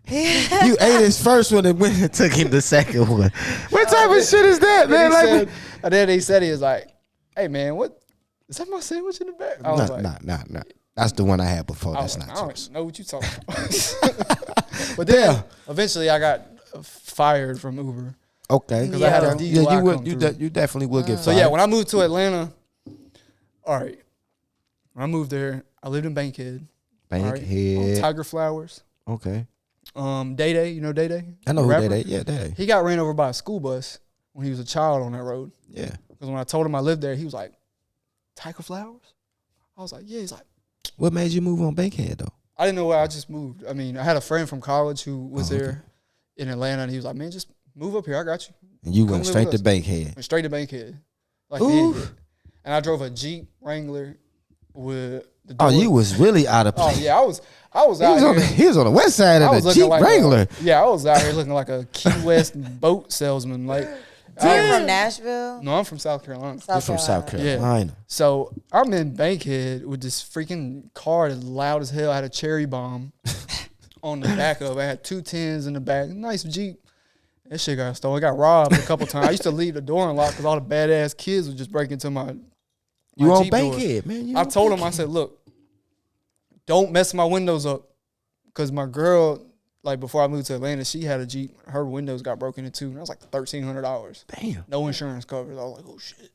You ate his first one and went and took him the second one. What type of shit is that, man?
And then he said, he was like, hey, man, what? Is that my sandwich in the back? I was
nah. That's the one I had before. That's not yours.
I don't know what you talking about. But then eventually I got fired from Uber.
Okay.
Because I had a DUI
you definitely will get fired.
So, yeah, when I moved to Atlanta, all right, when I moved there, I lived in Bankhead.
Bankhead.
On Tiger Flowers.
Okay.
Day, you know Day?
I know who Day. Yeah, Day.
He got ran over by a school bus when he was a child on that road.
Yeah.
Because when I told him I lived there, he was like, Tiger Flowers? I was like, yeah. He's like,
what made you move on Bankhead, though?
I didn't know where I just moved. I mean, I had a friend from college who was there in Atlanta, and he was like, man, just move up here. I got you.
And you went straight to Bankhead.
Went straight to Bankhead. Like the idiot. And I drove a Jeep Wrangler with the door.
Oh, you was really out of place.
Oh, yeah, I was out here.
He was on the west side of the Jeep Wrangler.
I was out here looking like a Key West boat salesman. Like,
you're from Nashville?
No, I'm from South Carolina.
You're from South Carolina.
Yeah. So I'm in Bankhead with this freaking car that's loud as hell. I had a cherry bomb on the back of it. I had 2 tens in the back. Nice Jeep. That shit got stolen. I got robbed a couple times. I used to leave the door unlocked because all the badass kids would just break into my
You on
Jeep
Bankhead, man.
I told him, I said, look, don't mess my windows up. Because my girl, like before I moved to Atlanta, she had a Jeep. Her windows got broken into, and that was like $1,300.
Damn.
No insurance coverage. I was like, oh, shit.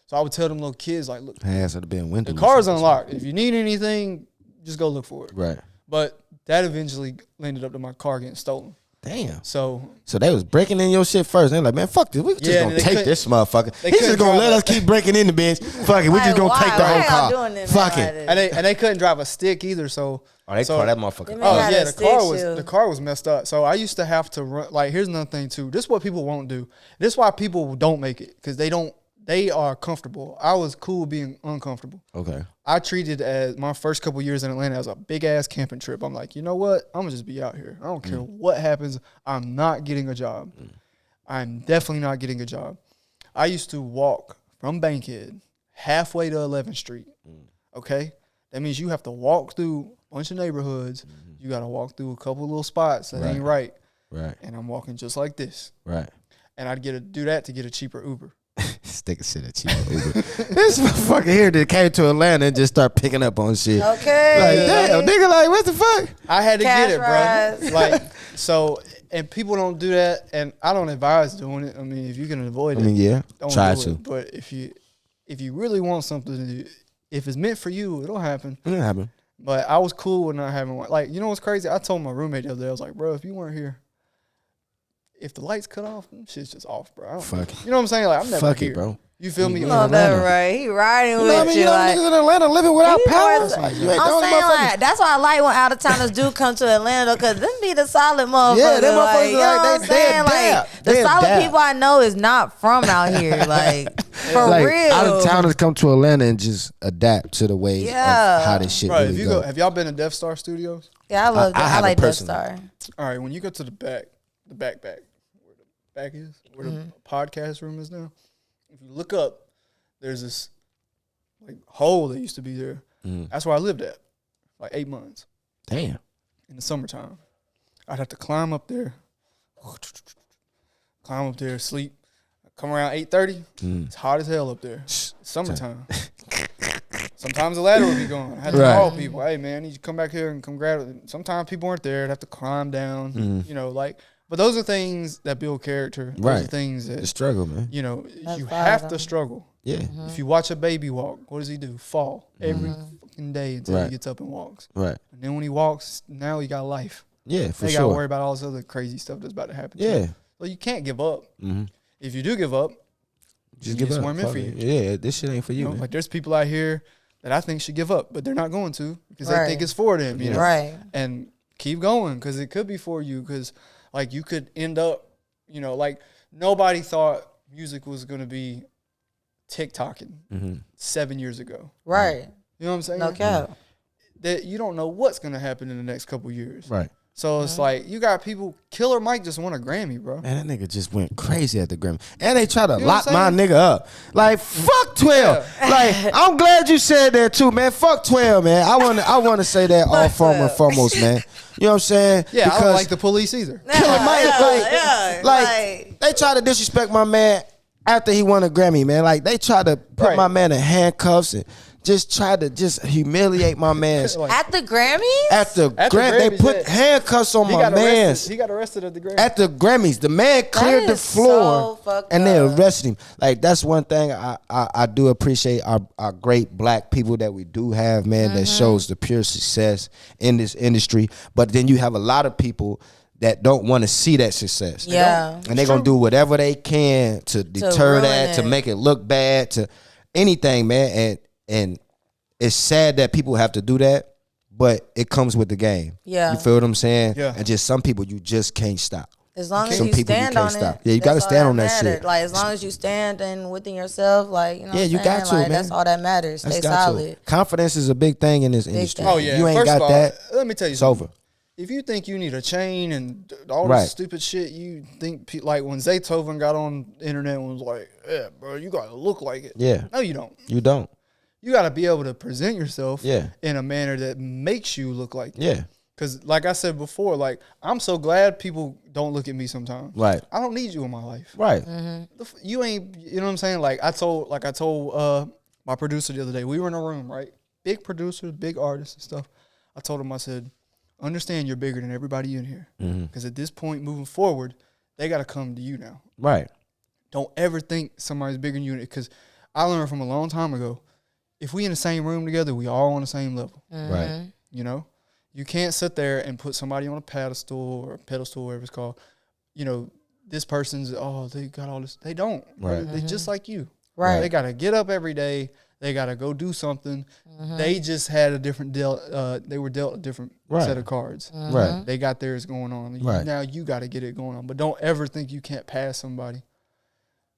So I would tell them little kids, like, look,
has to been windows.
The car's unlocked. If you need anything, just go look for it.
Right.
But that eventually landed up to my car getting stolen.
Damn.
So
they was breaking in your shit first. They're like, man, fuck this. We just gonna take this motherfucker. He's just gonna let us keep breaking in the bench. Fuck it. We just gonna take the whole car. Fuck it.
And they couldn't drive a stick either. So
they caught that motherfucker.
Oh yeah, the car was messed up. So I used to have to run. Like, here's another thing too. This is what people won't do. This is why people don't make it, because they are comfortable. I was cool being uncomfortable. Okay. I treated as my first couple years in Atlanta as a big ass camping trip. I'm like, you know what? I'm gonna just be out here. I don't care what happens. I'm not getting a job. I'm definitely not getting a job. I used to walk from Bankhead, halfway to 11th Street. Okay? That means you have to walk through a bunch of neighborhoods. You got to walk through a couple little spots that ain't right.
Right.
And I'm walking just like this.
Right.
And I'd do that to get a cheaper Uber.
Stick a shit at cheaper Uber. This motherfucker here that came to Atlanta and just start picking up on shit.
Okay.
Like, damn, nigga, like, what the fuck?
I had to
Cash
get it,
rise.
bro. Like, so, and people don't do that, and I don't advise doing it. I mean, if you can avoid it, don't
try
do
to.
it. But if you really want something to do, if it's meant for you, it'll happen.
It'll happen.
But I was cool with not having one. Like, you know what's crazy? I told my roommate the other day, I was like, bro, if you weren't here, if the lights cut off, shit's just off, bro.
Fuck it.
You know what I'm saying? Like, I'm never
Fuck
here.
it, bro.
You feel me?
Oh, that's right. He riding with you.
You know
like,
niggas in Atlanta living without power.
I'm saying, like, that's why I like when out of towners do come to Atlanta, because them be the solid motherfuckers.
Yeah, them
like,
motherfuckers
you know what I'm saying?
adapt.
Like, the solid people I know is not from out here. Like, for
like,
real.
out of towners come to Atlanta and just adapt to the ways of how this shit
Right,
really go.
have y'all been to Death Star Studios?
Yeah, I love that. I like Death Star.
All right, when you go to the back, where the back is, where the podcast room is now, if you look up, there's this like hole that used to be there. That's where I lived at, like 8 months.
Damn.
In the summertime, I'd have to climb up there, sleep. Come around 8:30. It's hot as hell up there. It's summertime. Sometimes the ladder would be gone. I had to call people. Hey man, I need you to come back here and come grab it. Sometimes people weren't there. I'd have to climb down. You know, like. But those are things that build character. Those are things that
the struggle, man.
You know, you have to struggle.
Yeah.
If you watch a baby walk, what does he do? Fall every fucking day until he gets up and walks.
Right.
And then when he walks, now he got life.
Yeah, for
they
sure.
Got to worry about all this other crazy stuff that's about to happen.
Yeah.
So you can't give up. If you do give up,
just give up.
Meant for you.
Yeah, this shit ain't for you.
Know, like there's people out here that I think should give up, but they're not going to because they think it's for them. You know?
Right.
And keep going because it could be for you because like you could end up, you know, like nobody thought music was going to be TikToking 7 years ago.
Right.
You know what I'm saying?
No cap.
That you don't know what's going to happen in the next couple years.
Right.
So it's like you got people. Killer Mike just won a Grammy, bro.
Man, that nigga just went crazy at the Grammy, and they try to lock my nigga up. Like fuck 12. Yeah. Like I'm glad you said that too, man. Fuck 12, man. I want to say that all foremost, man. You know what I'm saying?
Yeah, because I don't like the police either.
Killer Mike, like they try to disrespect my man after he won a Grammy, man. Like they try to put my man in handcuffs and just try to humiliate my man.
At the Grammys?
At the Grammys, they put handcuffs on my man.
He got arrested at the Grammys.
At the Grammys, the man cleared the floor and they arrested him. Like that's one thing I do appreciate our great black people that we do have, man. That shows the pure success in this industry. But then you have a lot of people that don't want to see that success.
Yeah,
and they're gonna do whatever they can to deter that, to make it look bad, to anything, man. And it's sad that people have to do that, but it comes with the game.
Yeah.
You feel what I'm saying?
Yeah.
And just some people you just can't stop.
As long as you stand on it.
Yeah, you got to stand on that shit.
Like, as long as you stand and within yourself, like, you know
yeah, you got to,
like,
man.
that's all that matters. Stay solid.
Confidence is a big thing in this industry.
Oh, yeah.
You ain't
First
got
of all,
that,
let me tell you
it's
something.
over.
If you think you need a chain and all this stupid shit, you think, like when Zaytoven got on the internet and was like, yeah, bro, you got to look like it.
Yeah.
No, you don't.
You don't.
You got to be able to present yourself in a manner that makes you look like it.
Yeah.
Because like I said before, like I'm so glad people don't look at me sometimes.
Right.
I don't need you in my life.
Right.
You ain't, you know what I'm saying? Like I told my producer the other day, we were in a room, right? Big producers, big artists and stuff. I told him, I said, understand you're bigger than everybody in here. Because at this point moving forward, they got to come to you now.
Right.
Don't ever think somebody's bigger than you. Because I learned from a long time ago, if we in the same room together, we all on the same level.
Right.
You know? You can't sit there and put somebody on a pedestal, whatever it's called. You know, this person's, they got all this. They don't.
Right.
They just like you.
Right.
They got to get up every day. They got to go do something. They just had a different deal. They were dealt a different set of cards.
Right.
They got theirs going on.
Right.
Now you got to get it going on. But don't ever think you can't pass somebody.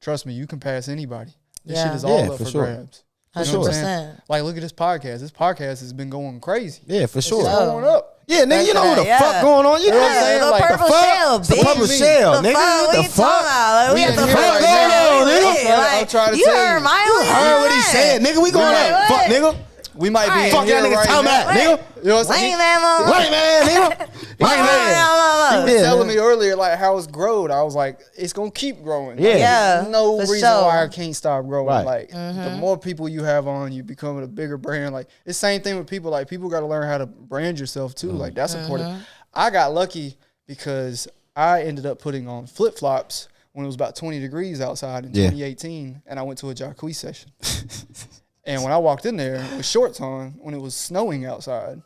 Trust me, you can pass anybody. This shit is all up for grabs.
100%.
Like, look at this podcast. This podcast has been going crazy.
Yeah, for sure.
It's going up.
Yeah, nigga, you know what the fuck going on? You know what I'm saying?
The
Like
Purple
the fuck?
Shell,
The Purple
bitch.
Shell,
The
nigga.
fuck?
The
What you talking
fuck?
about? Like, we
We
at
in
the
here
fuck
right
going
now.
on,
nigga.
I'm trying to
you
tell
heard
you.
my
You heard what he said, nigga. We going up. Fuck, nigga.
We might be
Fuck y'all niggas talking about, nigga.
You know what I'm saying?
Lame man, nigga. Lame man.
He was telling me earlier like how it's growed. I was like, it's gonna keep growing.
Yeah.
There's no reason why I can't stop growing.
Right.
Like the more people you have on, you becoming a bigger brand. Like it's the same thing with people. Like people got to learn how to brand yourself too. Like that's important. I got lucky because I ended up putting on flip flops when it was about 20 degrees outside in 2018, and I went to a jacuzzi session. And when I walked in there with shorts on, when it was snowing outside,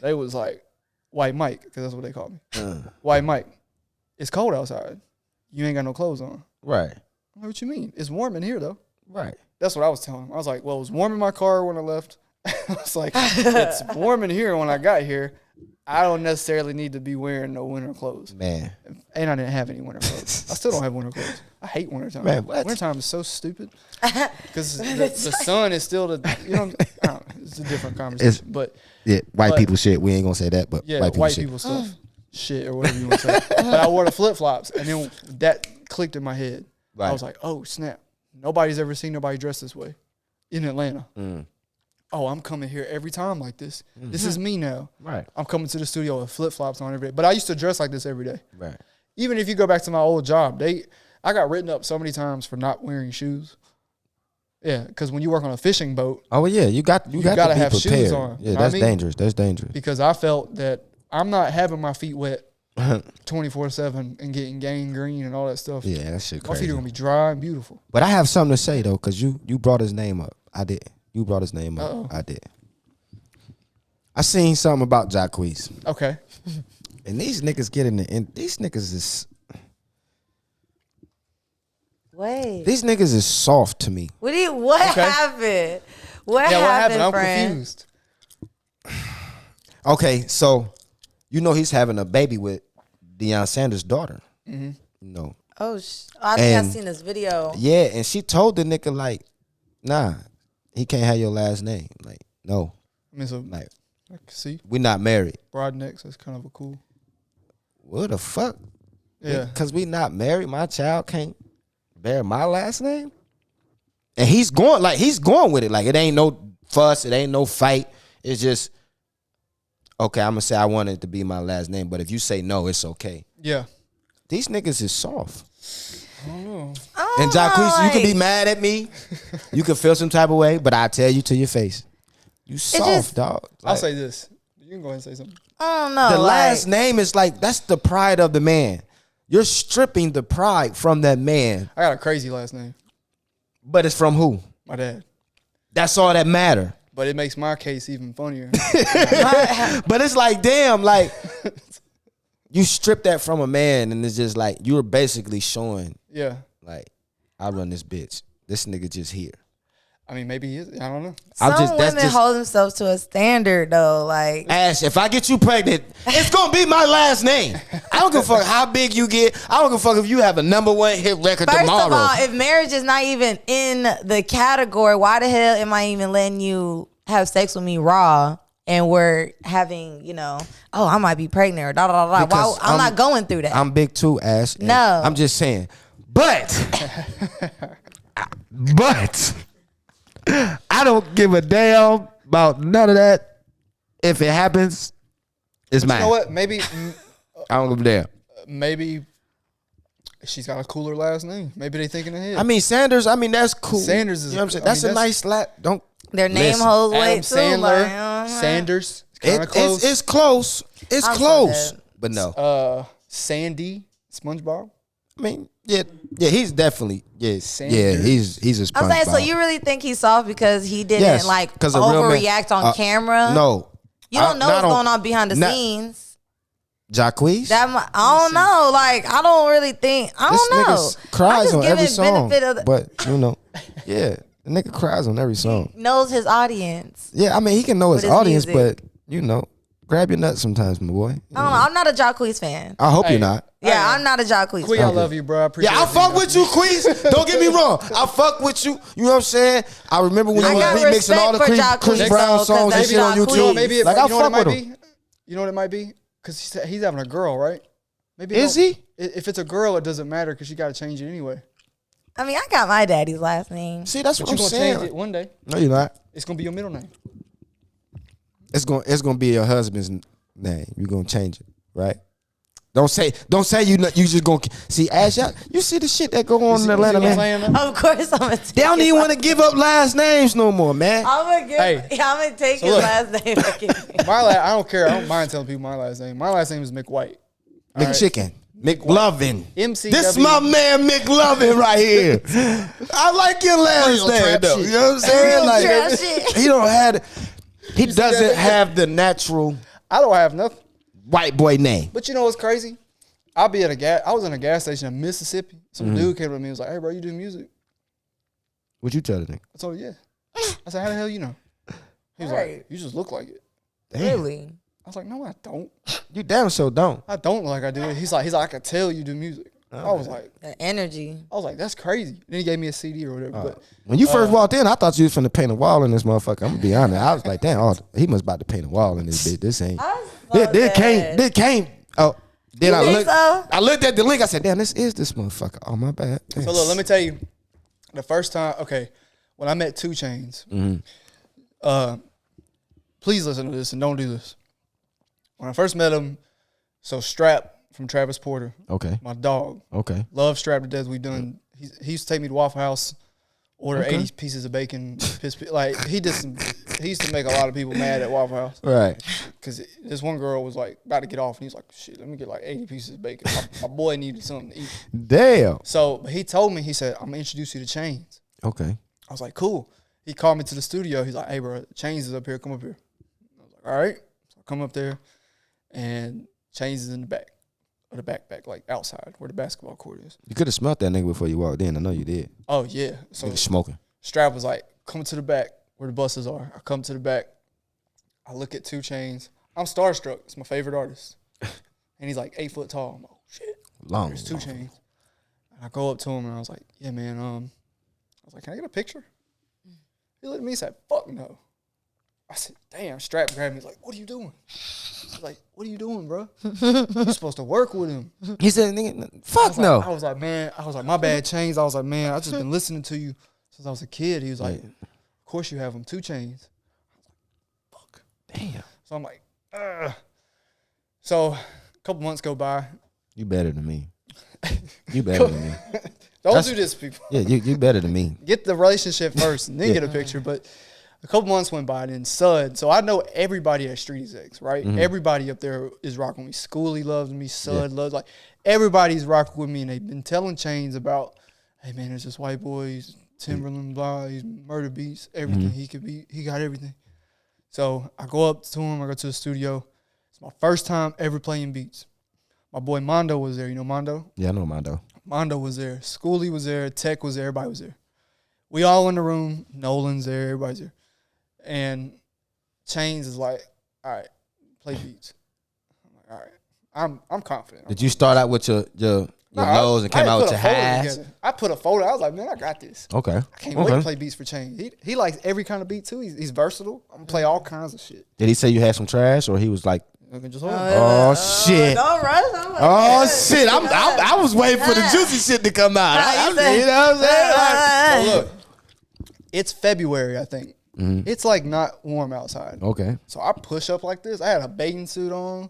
they was like, White Mike, because that's what they called me. White Mike, it's cold outside. You ain't got no clothes on.
Right.
I'm like, what you mean? It's warm in here, though.
Right.
That's what I was telling him. I was like, well, it was warm in my car when I left. I was like, it's warm in here when I got here. I don't necessarily need to be wearing no winter clothes.
Man.
And I didn't have any winter clothes. I still don't have winter clothes. I hate wintertime.
Man, what?
Wintertime is so stupid. Because the sun is still I don't know, it's a different conversation. But
white people shit. We ain't gonna say that, but
yeah,
white people shit.
stuff. Shit or whatever you want to say. But I wore the flip flops and then that clicked in my head. Right. I was like, oh snap. Nobody's ever seen nobody dressed this way in Atlanta. Oh, I'm coming here every time like this. This is me now. Right. I'm coming to the studio with flip-flops on every day. But I used to dress like this every day. Right. Even if you go back to my old job, I got written up so many times for not wearing shoes. Yeah, because when you work on a fishing boat.
Oh, yeah, you got to have prepared. Shoes on. Yeah, that's dangerous. That's dangerous.
Because I felt that I'm not having my feet wet 24/7 and getting gangrene and all that stuff.
Yeah, that shit crazy.
My feet are going to be dry and beautiful.
But I have something to say, though, because you brought his name up. I did. You brought his name up. I did. I seen something about Jacquees.
Okay.
And these niggas get in the end. These niggas is.
Wait.
These niggas is soft to me.
What happened? What happened?
I'm
friend?
confused.
Okay, so you know he's having a baby with Deion Sanders' daughter. You know.
Oh, I think I seen this video.
Yeah, and she told the nigga like, nah. He can't have your last name. Like, no.
I mean, so
like,
I can see.
We're not married.
Broad necks, that's kind of a cool.
What the fuck?
Yeah.
Because we not married. My child can't bear my last name. And he's going with it. Like, it ain't no fuss. It ain't no fight. It's just, okay, I'm going to say I want it to be my last name. But if you say no, it's okay.
Yeah.
These niggas is soft.
I don't know.
And Jacquees, you can be mad at me. You can feel some type of way, but I tell you to your face. You soft, dog. Like,
I'll say this. You can go ahead and say something.
I don't know.
The last name is like, that's the pride of the man. You're stripping the pride from that man.
I got a crazy last name.
But it's from who?
My dad.
That's all that matter.
But it makes my case even funnier.
But it's like, damn, like, you strip that from a man and it's just like, you're basically showing.
Yeah.
Like, I run this bitch. This nigga just here.
I mean, maybe he is. I don't know.
Some women hold themselves to a standard, though. Like,
Ash, if I get you pregnant, it's gonna be my last name. I don't give a fuck how big you get. I don't give a fuck if you have a #1 hit record tomorrow.
First of all, if marriage is not even in the category, why the hell am I even letting you have sex with me raw? And we're having, oh, I might be pregnant or da da da da. I'm not going through that.
I'm big too, Ash.
No,
I'm just saying. But I don't give a damn about none of that. If it happens, it's mine.
You know what? Maybe
I don't give a damn.
Maybe she's got a cooler last name. Maybe they thinking ahead.
I mean, Sanders. I mean, that's cool.
Sanders is.
You know what I'm saying? That's a nice slap. Don't.
Their name holds weight too.
Sandler, Sanders. Kind of close.
It's close. It's close. But no.
Sandy, SpongeBob.
I mean, yeah, he's definitely, he's a SpongeBob.
I'm saying, so you really think he's soft because he didn't overreact on camera?
No.
You don't know what's going on behind the scenes.
Jacquees?
I don't know. Like, I don't really think, I don't know.
This nigga cries on every song. But, yeah. The nigga cries on every song.
He knows his audience.
Yeah, I mean, he can know his audience, but, grab your nuts sometimes, my boy.
I don't know. I'm not a Jacquees fan.
I hope you're not.
Yeah, I'm not a Jacquees fan.
I love you, bro. I appreciate
I fuck with you, Queez. Don't get me wrong. I fuck with you. You know what I'm saying? I remember when you was remixing all the Chris Brown songs and shit on YouTube.
Maybe
I fuck with him.
You know what it might be? Because he's having a girl, right? Maybe
is he?
If it's a girl, it doesn't matter because she got to change it anyway.
I mean, I got my daddy's last name.
See, that's
But
what
you
I'm
gonna change
saying.
it one day.
No, you're not.
It's gonna be your middle name.
It's gonna be your husband's name. You're gonna change it, right? Don't say you just gonna see Ash. You see the shit that go on in Atlanta, man.
Of course, I'm gonna take
They don't
his
even
last-
want to give up last names no more, man.
I'm gonna take his
look.
last name.
I don't care. I don't mind telling people my last name. My last name is McWhite.
McChicken. McLovin.
MCW.
This my man McLovin right here. I like your last
Real
name
trap
though.
shit.
You know what I'm saying?
Real trap
Like
shit.
he don't have he
that
doesn't
nigga?
have the natural
I don't have nothing.
white boy name.
But you know what's crazy? I was in a gas station in Mississippi. Some dude came to me and was like, "Hey, bro, you do music?"
What you tell the nigga?
I told him, "Yeah." I said, "How the hell you know?" He was
Right.
like, "You just look like it."
Really?
I was like, "No, I don't.
You damn so don't.
I don't look like I do it." He's like, "I can tell you do music." I was like,
The energy.
"That's crazy." Then he gave me a CD or whatever. But
When you first walked in, I thought you was finna paint a wall in this motherfucker. I'm gonna be honest. I was like, damn, he must about to paint a wall in this bitch. This ain't. This came. Oh, then
You think so?
I looked at the link. I said, damn, this is this motherfucker. Oh my bad. Damn.
so look, let me tell you, the first time, when I met 2 Chainz, please listen to this and don't do this. When I first met him, so Strap from Travis Porter,
Okay.
my dog,
Okay.
love Strap to death. We done. He used to take me to Waffle House, order 80 pieces of bacon. He used to make a lot of people mad at Waffle House.
Right.
Because this one girl was like about to get off, and he was like, "Shit, let me get like 80 pieces of bacon." My boy needed something to eat.
Damn.
So he told me, he said, "I'm gonna introduce you to Chainz."
Okay.
I was like, "Cool." He called me to the studio. He's like, "Hey, bro, Chainz is up here. Come up here." I was like, "All right." So I come up there, and Chainz is in the back, or the backpack, like outside where the basketball court is.
You could have smelled that nigga before you walked in. I know you did.
Oh yeah. So
Nigga smoking.
Strap was like, "Come to the back where the buses are." I come to the back. I look at 2 Chainz. I'm starstruck. It's my favorite artist. And he's like 8 foot tall. I'm like, "Oh, shit."
Long.
There's 2 Chainz. And I go up to him and I was like, "Yeah, man." I was like, "Can I get a picture?" He looked at me and said, "Fuck no." I said, "Damn." Strap grabbed me. He's like, "What are you doing?" I was like, "What are you doing, bro? You're supposed to work with him."
He said, nigga, fuck no.
I was like, "Man." I was like, "My bad, Chainz." I was like, "Man, I just been listening to you since I was a kid." He was like, "Of course you have them, 2 Chainz."
Damn.
So I'm like, ugh. So a couple months go by.
You better than me. You better than me.
Don't do this, people.
Yeah, you better than me.
Get the relationship first and then get a picture. But a couple months went by, and then Sud. So I know everybody at Street Execs, right? Everybody up there is rocking with me. Schoolie loves me. Sud loves, like, everybody's rocking with me. And they've been telling Chainz about, "Hey, man, there's this white boy. He's Timberland, blah. He's murder beats, everything. He could be. He got everything." So I go up to him. I go to the studio. It's my first time ever playing beats. My boy Mondo was there. You know Mondo?
Yeah, I know Mondo.
Mondo was there. Schoolie was there. Tech was there. Everybody was there. We all in the room. Nolan's there. Everybody's there. And Chainz is like, "All right, play beats." I'm like, "All right." I'm confident.
Did you start out with your nose and came out with your highs?
I put a folder. I was like, "Man, I got this."
Okay.
I can't wait to play beats for Chainz. He likes every kind of beat too. He's versatile. I'm gonna play all kinds of shit.
Did he say you had some trash, or he was like,
Just
"Oh shit,
Don't rush.
oh shit"? I was waiting for the juicy shit to come out. You know what I'm saying?
So look, it's February, I think. It's like not warm outside.
Okay.
So I push up like this. I had a bathing suit on.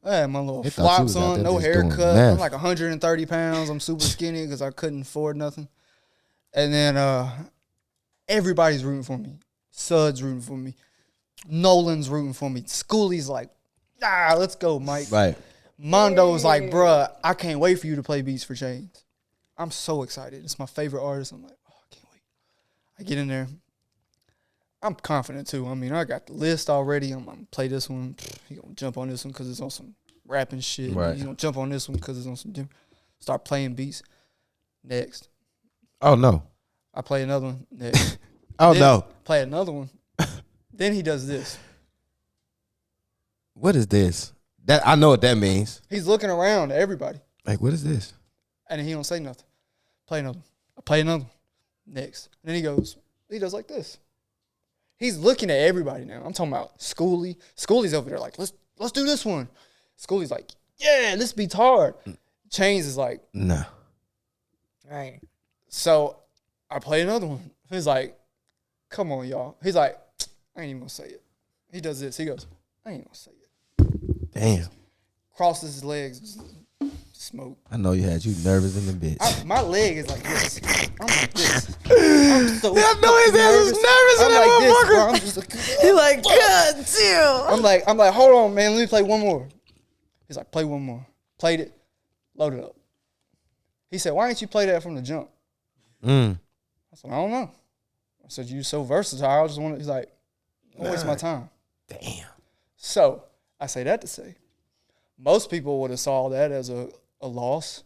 I had my little
They thought you
flops
was out
on,
there
no
just doing
haircut.
meth.
I'm like 130 pounds. I'm super skinny because I couldn't afford nothing. And then everybody's rooting for me. Sud's rooting for me. Nolan's rooting for me. Schoolie's like, let's go, Mike.
Right.
Mondo was like, "Bruh, I can't wait for you to play beats for Chainz." I'm so excited. It's my favorite artist. I'm like, "Oh, I can't wait." I get in there. I'm confident too. I mean, I got the list already. I'm gonna play this one. He gonna jump on this one because it's on some rapping shit.
Right.
He's gonna jump on this one because it's on some different. Start playing beats. Next,
Oh no.
I play another one. Next,
Oh
Then
no.
play another one. Then he does this.
What is this? That I know what that means.
He's looking around at everybody,
Like, what is this?
and he don't say nothing. Play another one. I play another one. Next, and then he does like this. He's looking at everybody now. I'm talking about Schoolie. Schoolie's over there like, let's do this one. Schoolie's like, "Yeah, this beat's hard." Chainz is like,
No.
Right.
So I played another one. He's like, come on, y'all. He's like, I ain't even gonna say it. He does this. He goes, I ain't gonna say it.
Damn.
Crosses his legs, smoke.
I know you had you nervous in the bitch.
My leg is like this. I'm like this. I'm so
I know his ass was nervous in
I'm
that
like this,
motherfucker.
bro. I'm just like,
He like, God damn.
I'm like, hold on, man. Let me play one more. He's like, play one more. Played it. Loaded up. He said, why didn't you play that from the jump? I said, I don't know. I said, you so versatile. I just want to. He's like, don't waste my time.
Damn.
So I say that to say, most people would have saw that as a loss,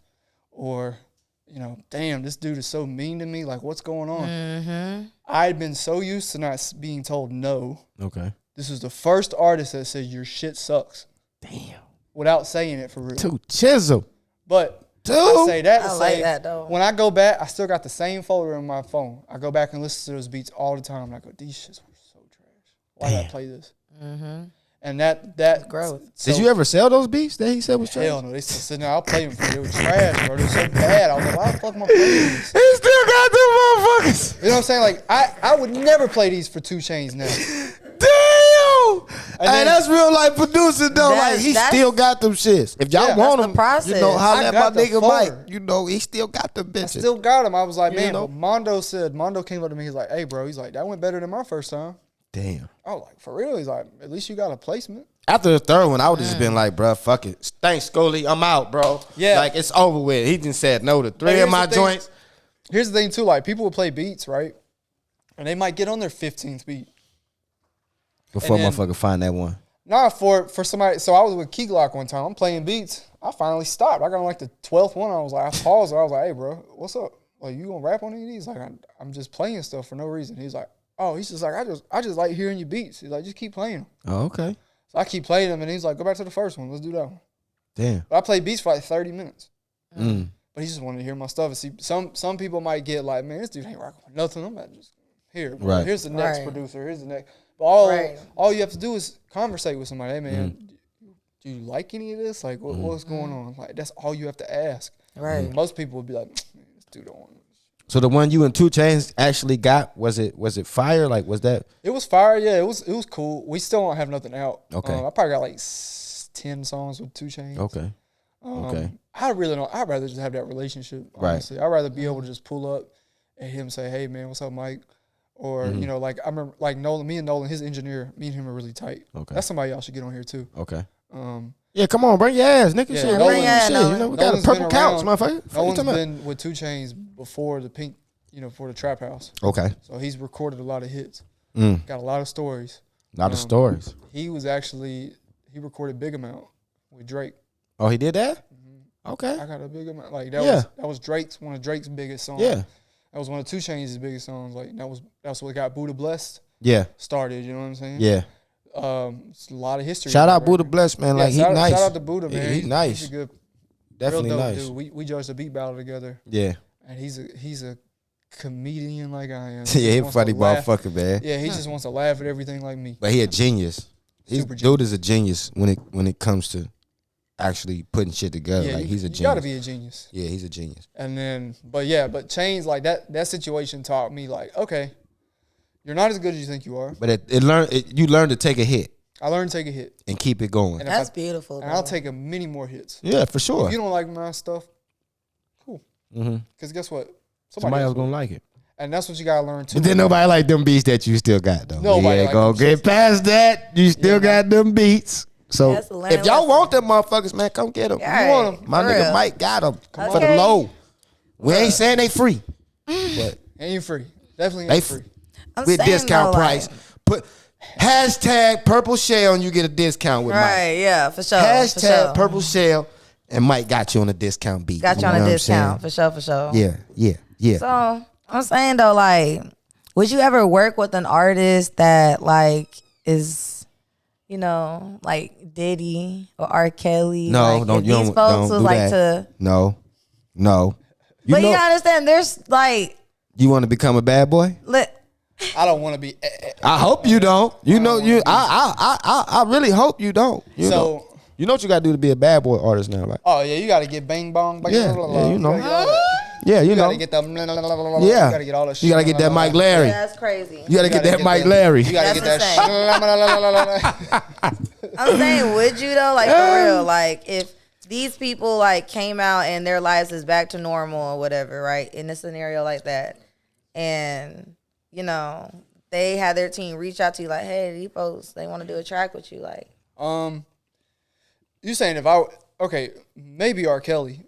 or, you know, damn, this dude is so mean to me. Like, what's going on? I had been so used to not being told no.
Okay.
This was the first artist that said your shit sucks.
Damn.
Without saying it for real.
Too chisel.
But
Dude.
I say that to
I
say,
like that, though.
when I go back, I still got the same folder in my phone. I go back and listen to those beats all the time. And I go, these shits were so trash. Why did I play this? And that
growth.
So,
Did you ever sell those beats that he said was trash?
hell no, they still sitting there. I'll play them for you. They were trash, bro. They were so bad. I was like, why the fuck am I playing these?
He still got them motherfuckers.
You know what I'm saying? Like, I would never play these for 2 Chainz now.
Damn.
And
Hey,
then-
that's real life producing though. Like he
That's-
still got them shits. If y'all
Yeah,
want
that's
them,
the process.
you know, holla
I
at my
got the
nigga
folder.
Mike. You know, he still got them bitches.
Still got them. I was like,
You
man,
know?
but Mondo came up to me. He's like, hey, bro. He's like, that went better than my first time.
Damn.
I was like, for real? He's like, at least you got a placement.
After the third one, I would have just been like, bro, fuck it. Thanks, Scully. I'm out, bro.
Yeah.
Like, it's over with. He just said no to 3
here's
of my
the thing.
joints.
Here's the thing, too. Like, people will play beats, right? And they might get on their 15th beat.
Before
And then-
motherfucker find that one.
Nah, for somebody. So I was with Key Glock one time. I'm playing beats. I finally stopped. I got on like the 12th one. I was like, I paused. I was like, hey, bro, what's up? Like, you gonna rap on any of these? Like, I'm just playing stuff for no reason. He's like, oh, he's just like, I just like hearing your beats. He's like, just keep playing them.
Oh, okay.
So I keep playing them, and he's like, go back to the first one. Let's do that one.
Damn.
But I played beats for like 30 minutes.
Mm.
But he just wanted to hear my stuff. And see, some people might get like, man, this dude ain't rocking with nothing. I'm not just here. Bro.
Right.
Here's the next
Right.
producer. Here's the next. But all
Right.
all you have to do is conversate with somebody. Hey, man, do you like any of this? Like, what's going on? Like, that's all you have to ask.
Right.
And most people would be like, man, this dude don't want this.
So the one you and 2 Chainz actually got, was it fire? Like, was that?
It was fire. Yeah, it was cool. We still don't have nothing out.
Okay.
I probably got like 10 songs with 2 Chainz.
Okay. Okay.
I really don't. I'd rather just have that relationship.
Right.
Honestly, I'd rather be able to just pull up and him say, "Hey, man, what's up, Mike?" Or you know, like I remember, like Nolan, me and Nolan, his engineer, me and him are really tight.
Okay.
That's somebody y'all should get on here too.
Okay.
Um,
Yeah, come on, bring your ass, nigga.
Yeah,
shit,
Nolan-
bring your
Yeah,
shit.
Nolan.
You know, we got a
Nolan's
purple
been
couch,
around.
motherfucker. Fuck you
Nolan's
talking about?
been with 2 Chainz before the Pink, before the Trap House.
Okay.
So he's recorded a lot of hits.
Mm.
Got a lot of stories.
A lot of stories.
He recorded Big Amount with Drake.
Oh, he did that? Okay.
I got a big amount. Like that
Yeah.
was one of Drake's biggest songs.
Yeah.
That was one of 2 Chainz's biggest songs. Like that's what got Buddha Blessed
Yeah.
started. You know what I'm saying?
Yeah.
It's a lot of history.
Shout
on
out
that
Buddha
record.
Bless, man.
Yeah,
Like, he
shout
nice.
Shout out to Buddha,
Yeah,
man.
he nice.
He's a good,
Definitely
real dope
nice.
dude. We judged a beat battle together,
Yeah.
and he's a comedian like I am.
Yeah, he a
wants to
funny
laugh.
motherfucker, man.
Yeah, he just wants to laugh at everything like me.
But he a genius.
Super
Dude is a genius when it comes to actually putting shit together.
Yeah,
Like, he's a
you gotta
genius.
be a genius.
Yeah, he's a genius.
And then, but Chainz, like that situation taught me like, okay, you're not as good as you think you are.
But you learn to take a hit
I learned to take a hit,
and keep it going.
and
That's beautiful.
and I'll
though.
take many more hits.
Yeah, for sure.
If you don't like my stuff, cool.
Mm-hmm.
Because guess what?
Somebody else
will.
gonna like it.
And that's what you gotta learn too.
But then nobody like them beats that you still got though.
Nobody
yeah,
like
go
them
get
shits.
past that. You still got them beats. So
That's a learn
if y'all
lesson.
want them motherfuckers, man, come get them.
Yeah,
You want them? My
for
nigga
real.
Mike got them for the
Okay.
low. We ain't saying they free, but
Ain't free. Definitely
they
ain't free.
I'm
with
saying,
discount
though,
price.
like-
Put hashtag purple shell and you get a discount with Mike.
Right, yeah, for sure.
Hashtag
for sure.
purple shell and Mike got you on a discount beat.
Got you on
know
a
what I'm
discount,
saying?
for sure.
Yeah.
So I'm saying though, like, would you ever work with an artist that like is, you know, like Diddy or R. Kelly?
No,
like,
don't
if
you
these
don't,
folks
don't
was
do
like
that.
to,
No.
but you gotta understand, there's like,
You want to become a bad boy?
I don't want to be.
I hope you don't. You know you. I really hope you don't. You know what you got to do to be a bad boy artist now, like.
Oh yeah, you got to get bang bong. Bang,
Yeah,
blah, blah, blah.
yeah, you know.
gotta get all that.
Yeah, you know.
gotta get the
Yeah.
You gotta get all that shit.
You gotta get that Mike Larry.
Yeah, that's crazy.
You gotta get that Mike Larry.
You gotta get that
I'm saying, would you though? Like for real, like if these people like came out and their lives is back to normal or whatever, right? In a scenario like that, and you know they had their team reach out to you like, hey, these folks they want to do a track with you, like.
You saying maybe R. Kelly.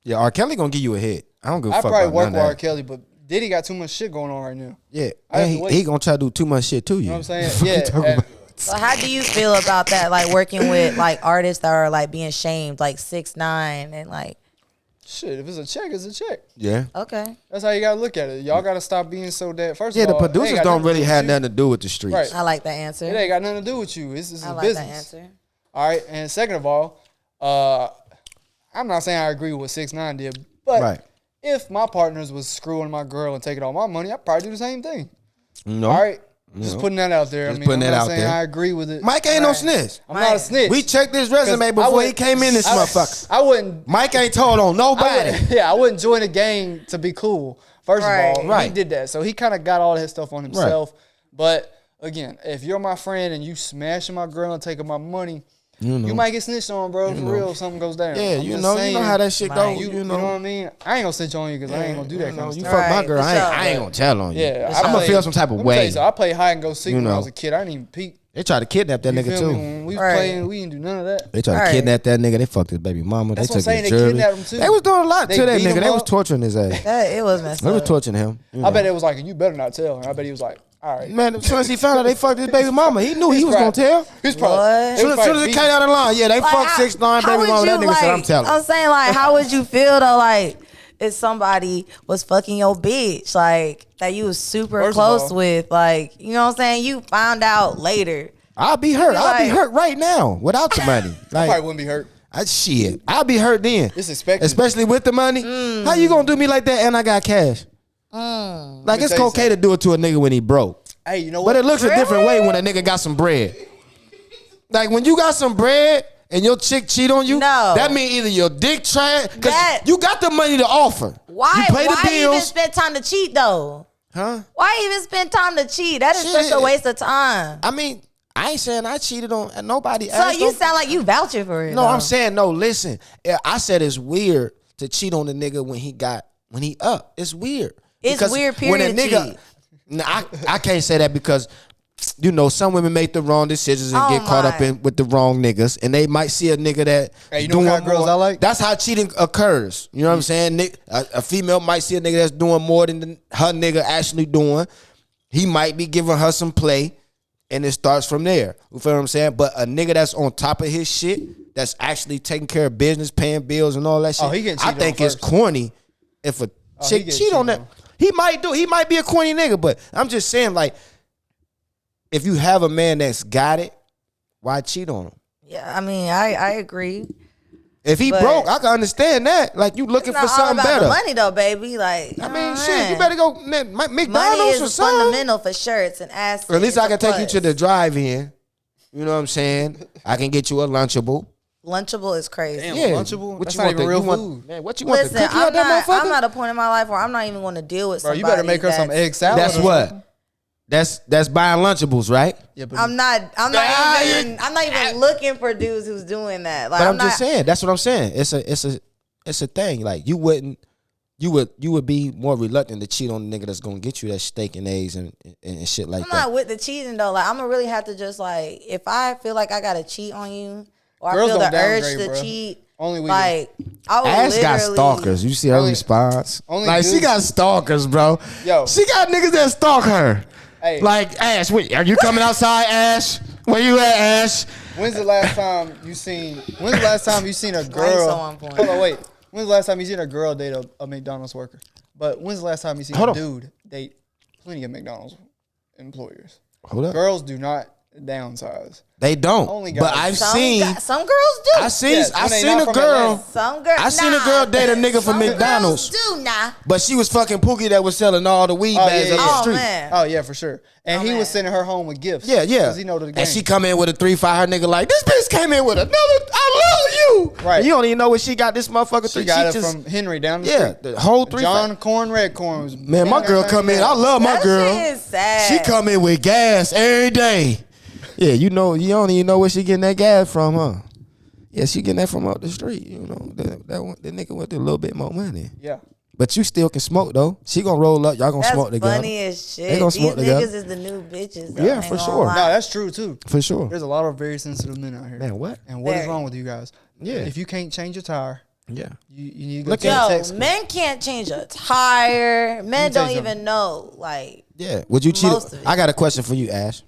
Yeah, R. Kelly gonna give you a hit. I don't give a fuck
probably
about
work
none
with
of
R.
that.
Kelly, but Diddy got too much shit going on right now.
Yeah,
I have
and
to wait.
he gonna try to do too much shit to you.
You know what I'm saying? Yeah.
So how do you feel about that? Like working with like artists that are like being shamed, like 6ix9ine and like.
Shit, if it's a check, it's a check.
Yeah.
Okay.
That's how you gotta look at it. Y'all gotta stop being so dead. First
Yeah,
of
the
all,
producers don't really have nothing to do with the streets.
Right.
I like that answer.
It ain't got nothing to do with you. It's
I
a
like
business.
that answer.
All right, and second of all, I'm not saying I agree with what 6ix9ine did, but if my partners was screwing my girl and taking all my money, I'd probably do the same thing.
No.
All right, just putting that out there.
Just
I mean,
putting
I'm
that
not
out
saying
there.
I agree with it.
Mike ain't no snitch.
I'm not a snitch.
We checked his resume before he came in this motherfucker.
I wouldn't.
Mike ain't told on nobody.
I wouldn't join a gang to be cool. First of all,
Right.
he did that, so he kind of got all his stuff on himself. But again, if you're my friend and you smashing my girl and taking my money, you might get snitched on, bro. For real, if something goes down.
Yeah,
I'm
you
just
know
saying,
how that shit goes.
You know what I mean? I ain't gonna snitch on you because I ain't gonna do that kind of
You
stuff.
fuck my girl,
for
I ain't gonna tell on you.
Yeah,
I'm gonna feel some type of way.
I played hide and go seek when I
know.
was a kid. I didn't even peek.
They tried to kidnap that
You
nigga
feel me?
too.
When we was playing, we didn't do none of that.
They tried to kidnap that nigga. They fucked his baby mama.
That's
they
what
took
I'm
his
saying. They
jewelry.
kidnapped him too.
They was doing a lot
They
to that
beat
nigga.
him
They was
up.
torturing his ass.
It was messed
They was
up.
torturing him.
I bet it was like, you better not tell. And I bet he was like, all right.
Man, as soon as he found out they fucked his baby mama, he knew he was gonna tell.
He's probably.
What?
As soon as it came out of the line, yeah, they fucked 6ix9ine
how
baby
would
mama. That
you,
nigga said, I'm
like,
telling.
I'm saying, like, how would you feel though, like, if somebody was fucking your bitch, like, that you was super
First of
close
all-
with, like, you know what I'm saying? You found out later.
I'll be hurt. I'll be
like-
hurt right now without the money.
I probably
Like,
wouldn't be hurt.
shit, I'll be hurt then.
It's expected.
Especially with the money. How you gonna do me like that and I got cash? Like, it's
tell you
okay to do it to a nigga when he broke.
Hey, you know what?
But it looks a different way when a nigga got some bread. Like when you got some bread and your chick cheat on you,
No.
that mean either your dick trash, cause
That-
you got the money to offer.
Why?
You pay the
Why even
bills,
spend time to cheat though?
huh?
Why even spend time to cheat? That is
Shit.
such a waste of time.
I mean, I ain't saying I cheated on nobody.
So
asked
you
them.
sound like you vouching for it.
No,
though.
I'm saying no. Listen, I said it's weird to cheat on the nigga when he up. It's weird.
It's
Because
weird,
when a
period, to
nigga,
cheat.
Nah, I can't say that because you know some women make the wrong decisions and
Oh
get caught up
my.
with the wrong niggas, and they might see a nigga that
Hey, you know what kind of girls
more.
I like?
That's how cheating occurs. You know what I'm saying? A female might see a nigga that's doing more than her nigga actually doing. He might be giving her some play, and it starts from there. You feel what I'm saying? But a nigga that's on top of his shit, that's actually taking care of business, paying bills, and all that shit.
Oh, he getting
I
cheated
think
on
it's
first.
corny if a
he
chick
getting
cheat on
cheated
that.
on.
He might be a corny nigga, but I'm just saying, like, if you have a man that's got it, why cheat on him?
Yeah, I mean, I agree.
If he
But-
broke, I can understand that. Like, you looking
It's
for
not all
something
about
better.
the money though, baby. Like,
I mean, shit, you better go
Money
McDonald's or
is
something.
fundamental for shirts and assets.
Or at least I can
It's a
take you to
plus.
the drive-in. You know what I'm saying? I can get you a Lunchable.
Lunchable is crazy.
Damn,
Yeah.
Lunchable?
What
That's
you
not
want?
even real
you want,
food.
man, what you want?
Listen,
the cookie out
I'm
that motherfucker?
at a point in my life where I'm not even going to deal with
Bro,
somebody.
you better make her some
that's-
egg salad.
That's
or
what.
something.
That's buying Lunchables, right?
Yeah, but
I'm not even looking for dudes who's doing that. Like,
But I'm
not,
just saying. That's what I'm saying. It's a thing. Like you would be more reluctant to cheat on the nigga that's gonna get you that steak and eggs and shit like
I'm
that.
not with the cheating though. Like, I'm gonna really have to just like, if I feel like I gotta cheat on you, or
Girls
I feel
don't
the urge
downgrade,
to
bro.
cheat,
Only we
like, I would
Ash got
literally-
stalkers. You see her
Only-
response?
only
Like she
dudes-
got stalkers, bro.
Yo.
She got niggas that stalk her.
Hey.
Like Ash, wait, are you coming outside, Ash? Where you at, Ash?
When's the last time you seen a
Why you
girl?
so on point?
Hold on, wait. When's the last time you seen a girl date a McDonald's worker? But when's the last time you seen
Hold
a
on.
dude date plenty of McDonald's employers?
Hold up.
Girls do not downsize.
They don't.
Only
But
guys.
I've
Some
seen.
some girls do.
I seen.
Yes,
I
when they
seen
not
a
from
girl.
Atlanta.
Some girls.
I seen a girl date a nigga from
Some
McDonald's.
girls do nah.
But she was fucking Pookie that was selling all the weed
Oh,
bags
yeah,
up
yeah.
the
Oh
street.
man.
Oh yeah, for sure. And
Oh,
he
man.
was sending her home with gifts.
Yeah, yeah.
'Cause he know the game.
And she come in with a 3-5. Her nigga like, this bitch came in with another. I love you.
Right.
And you don't even know where she got this motherfucker.
She got it from Henry down the street.
the whole 3.
John Corn, Red Corn was.
Man, my girl come in. I love my girl.
That shit is sad.
She come in with gas every day. Yeah, you know, you don't even know where she getting that gas from, huh? Yeah, she getting that from up the street. You know, that nigga with a little bit more money.
Yeah.
But you still can smoke though. She gonna roll up. Y'all gonna smoke together.
That's funny as shit.
They gonna smoke
These
together.
niggas is the new bitches.
Yeah, for sure.
No, that's true too.
For sure.
There's a lot of very sensitive men out here.
Man, what?
And what is
Very.
wrong with you guys?
Yeah.
If you can't change your tire,
Yeah.
you need to go
Look
to
at-
the
Yo,
tech school.
men can't change a tire. Men
tell
don't
you
even know. Like,
Yeah. Would you cheat?
Most of it.
I got a question for you, Ash.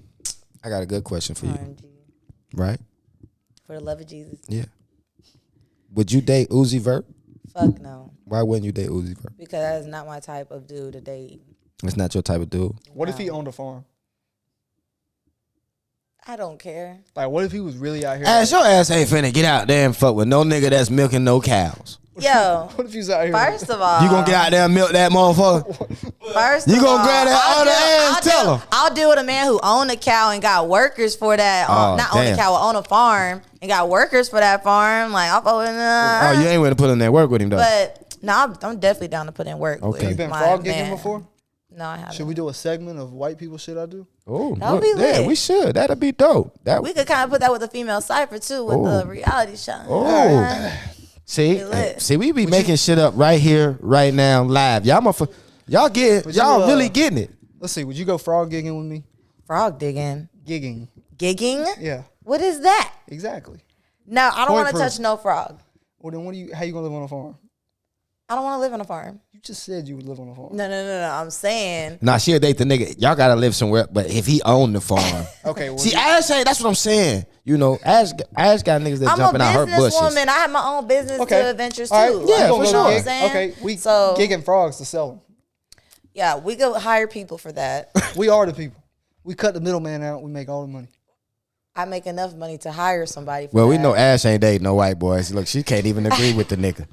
I got a good question for you.
RNG.
Right?
For the love of Jesus.
Yeah. Would you date Uzi Vert?
Fuck no.
Why wouldn't you date Uzi Vert?
Because that's not my type of dude to date.
It's not your type of dude.
What if he owned a farm?
I don't care.
Like, what if he was really out here?
Ash, your ass ain't finna get out there and fuck with no nigga that's milking no cows.
Yo,
What if he's out here?
first of all,
You gonna get out there and milk that motherfucker?
First
You
of
gonna
all,
grab that
I'll
other
deal-
ass? Tell him.
I'll deal with a man who own a cow and got workers for that.
Oh,
Not own a
damn.
cow, own a farm and got workers for that farm. Like, I'll fuck with
Oh, you ain't gonna put in that work with him though.
But no, I'm definitely down to put in work.
Okay.
with
You been
my
frog gigging
man.
before?
No, I haven't.
Should we do a segment of white people shit I do?
Oh,
That would be
yeah,
lit.
we should. That'd be dope. That
We could kind of put that with the female cipher too, with
Oh.
the reality show.
Oh. See,
Be lit.
see, we be making shit up right here, right now, live. Y'all y'all get,
Would
y'all
you,
really getting it.
Let's see. Would you go frog gigging with me?
Frog digging,
Gigging.
gigging.
Yeah,
What is that?
exactly.
No, I don't
Point
want to
proof.
touch no frog.
Well, then how you gonna live on a farm?
I don't want to live on a farm.
You just said you would live on a farm.
No. I'm saying
Nah, she'll date the nigga. Y'all gotta live somewhere, but if he owned the farm.
Okay, well,
See, Ash ain't, that's what I'm saying. You know, Ash got niggas that
I'm
jumping
a
out her bushes.
businesswoman. I have my own business
Okay.
to adventures too.
all right,
Like,
yeah,
you
for
gonna
sure.
go
I'm
gig?
saying?
Okay, we
So-
gigging frogs to sell them.
Yeah, we could hire people for that.
We are the people. We cut the middleman out. We make all the money.
I make enough money to hire somebody for
Well, we
that.
know Ash ain't dating no white boys. Look, she can't even agree with the nigga.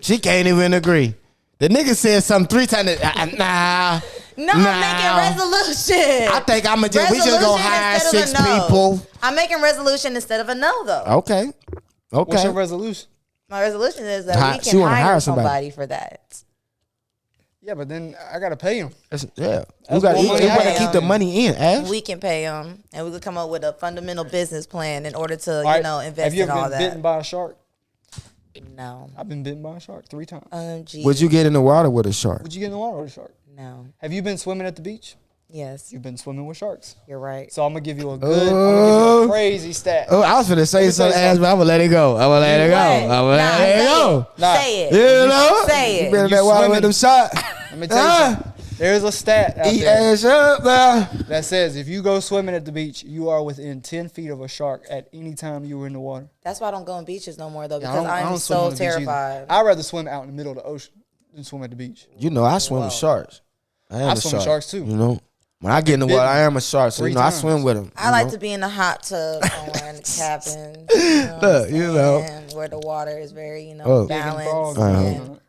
She can't even agree. The nigga said something 3 times. Nah.
No, I'm making resolution.
I think we just gonna hire 6 people.
I'm making resolution instead of a no, though.
Okay.
What's
Okay.
your resolution?
My resolution is that we
She
can
wanna
hire,
hire somebody.
somebody for that.
Yeah, but then I gotta pay him.
Yeah.
That's
You
more money I
gotta
got.
keep the money in, Ash.
We can pay them, and we could come up with a fundamental business plan in order to,
All right,
invest
have you
in
ever
all
been bitten
that.
by a shark?
No.
I've been bitten by a shark 3 times.
Gee,
Would you get in the water with a shark?
Would you get in the water with a shark?
No.
Have you been swimming at the beach?
Yes,
You've been swimming with sharks.
you're right.
So I'm gonna give you a good, I'm gonna give you a crazy stat.
Oh, I was finna say
me tell
something,
you
Ash, but I'm gonna let it go. I'm gonna let it go.
What?
I'm gonna
Nah,
let it go.
Nah.
Say it.
You know?
Say it.
You been in
You
that water
swimming.
with them shots.
Let me tell you something. There's a stat out
Eat
there
ass up now.
that says if you go swimming at the beach, you are within 10 feet of a shark at any time you were in the water.
That's why I don't go on beaches no more, though,
Yeah,
because
I
I'm
don't swim
so
on the beach either.
terrified.
I'd rather swim out in the middle of the ocean than swim at the beach.
You know, I swim with sharks. I am
I
a
swim
shark.
with sharks, too.
You know, when I get in the water, I am a shark. So,
3
you know, I
times.
swim with them.
I like to be in the hot tub somewhere in the cabin.
Look, you know.
Where the water is very,
Oh.
Gigging
balanced.
frogs.
and-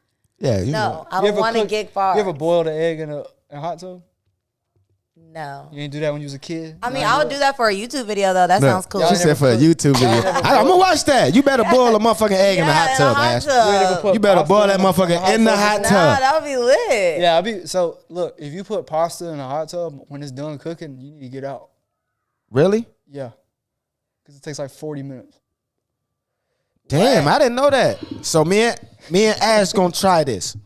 Yeah, you
No,
know.
I
You
don't
ever
want to
cook-
get far.
You ever boiled an egg in a hot tub?
No.
You ain't do that when you was a kid?
I mean, I would do that for a YouTube video, though. That
Look,
sounds cool.
Y'all
She
ain't
said
never
for a
cooked-
YouTube video.
y'all never
I'm gonna watch that. You better boil a motherfucking egg in the hot tub, Ash.
You ain't never put
You better
pasta
boil that
in a
motherfucker in the hot
Nah,
tub.
that would be lit.
Yeah, so look, if you put pasta in a hot tub, when it's done cooking, you need to get out.
Really?
Yeah. Because it takes like 40 minutes.
Damn, I didn't know that. So me and Ash gonna try this.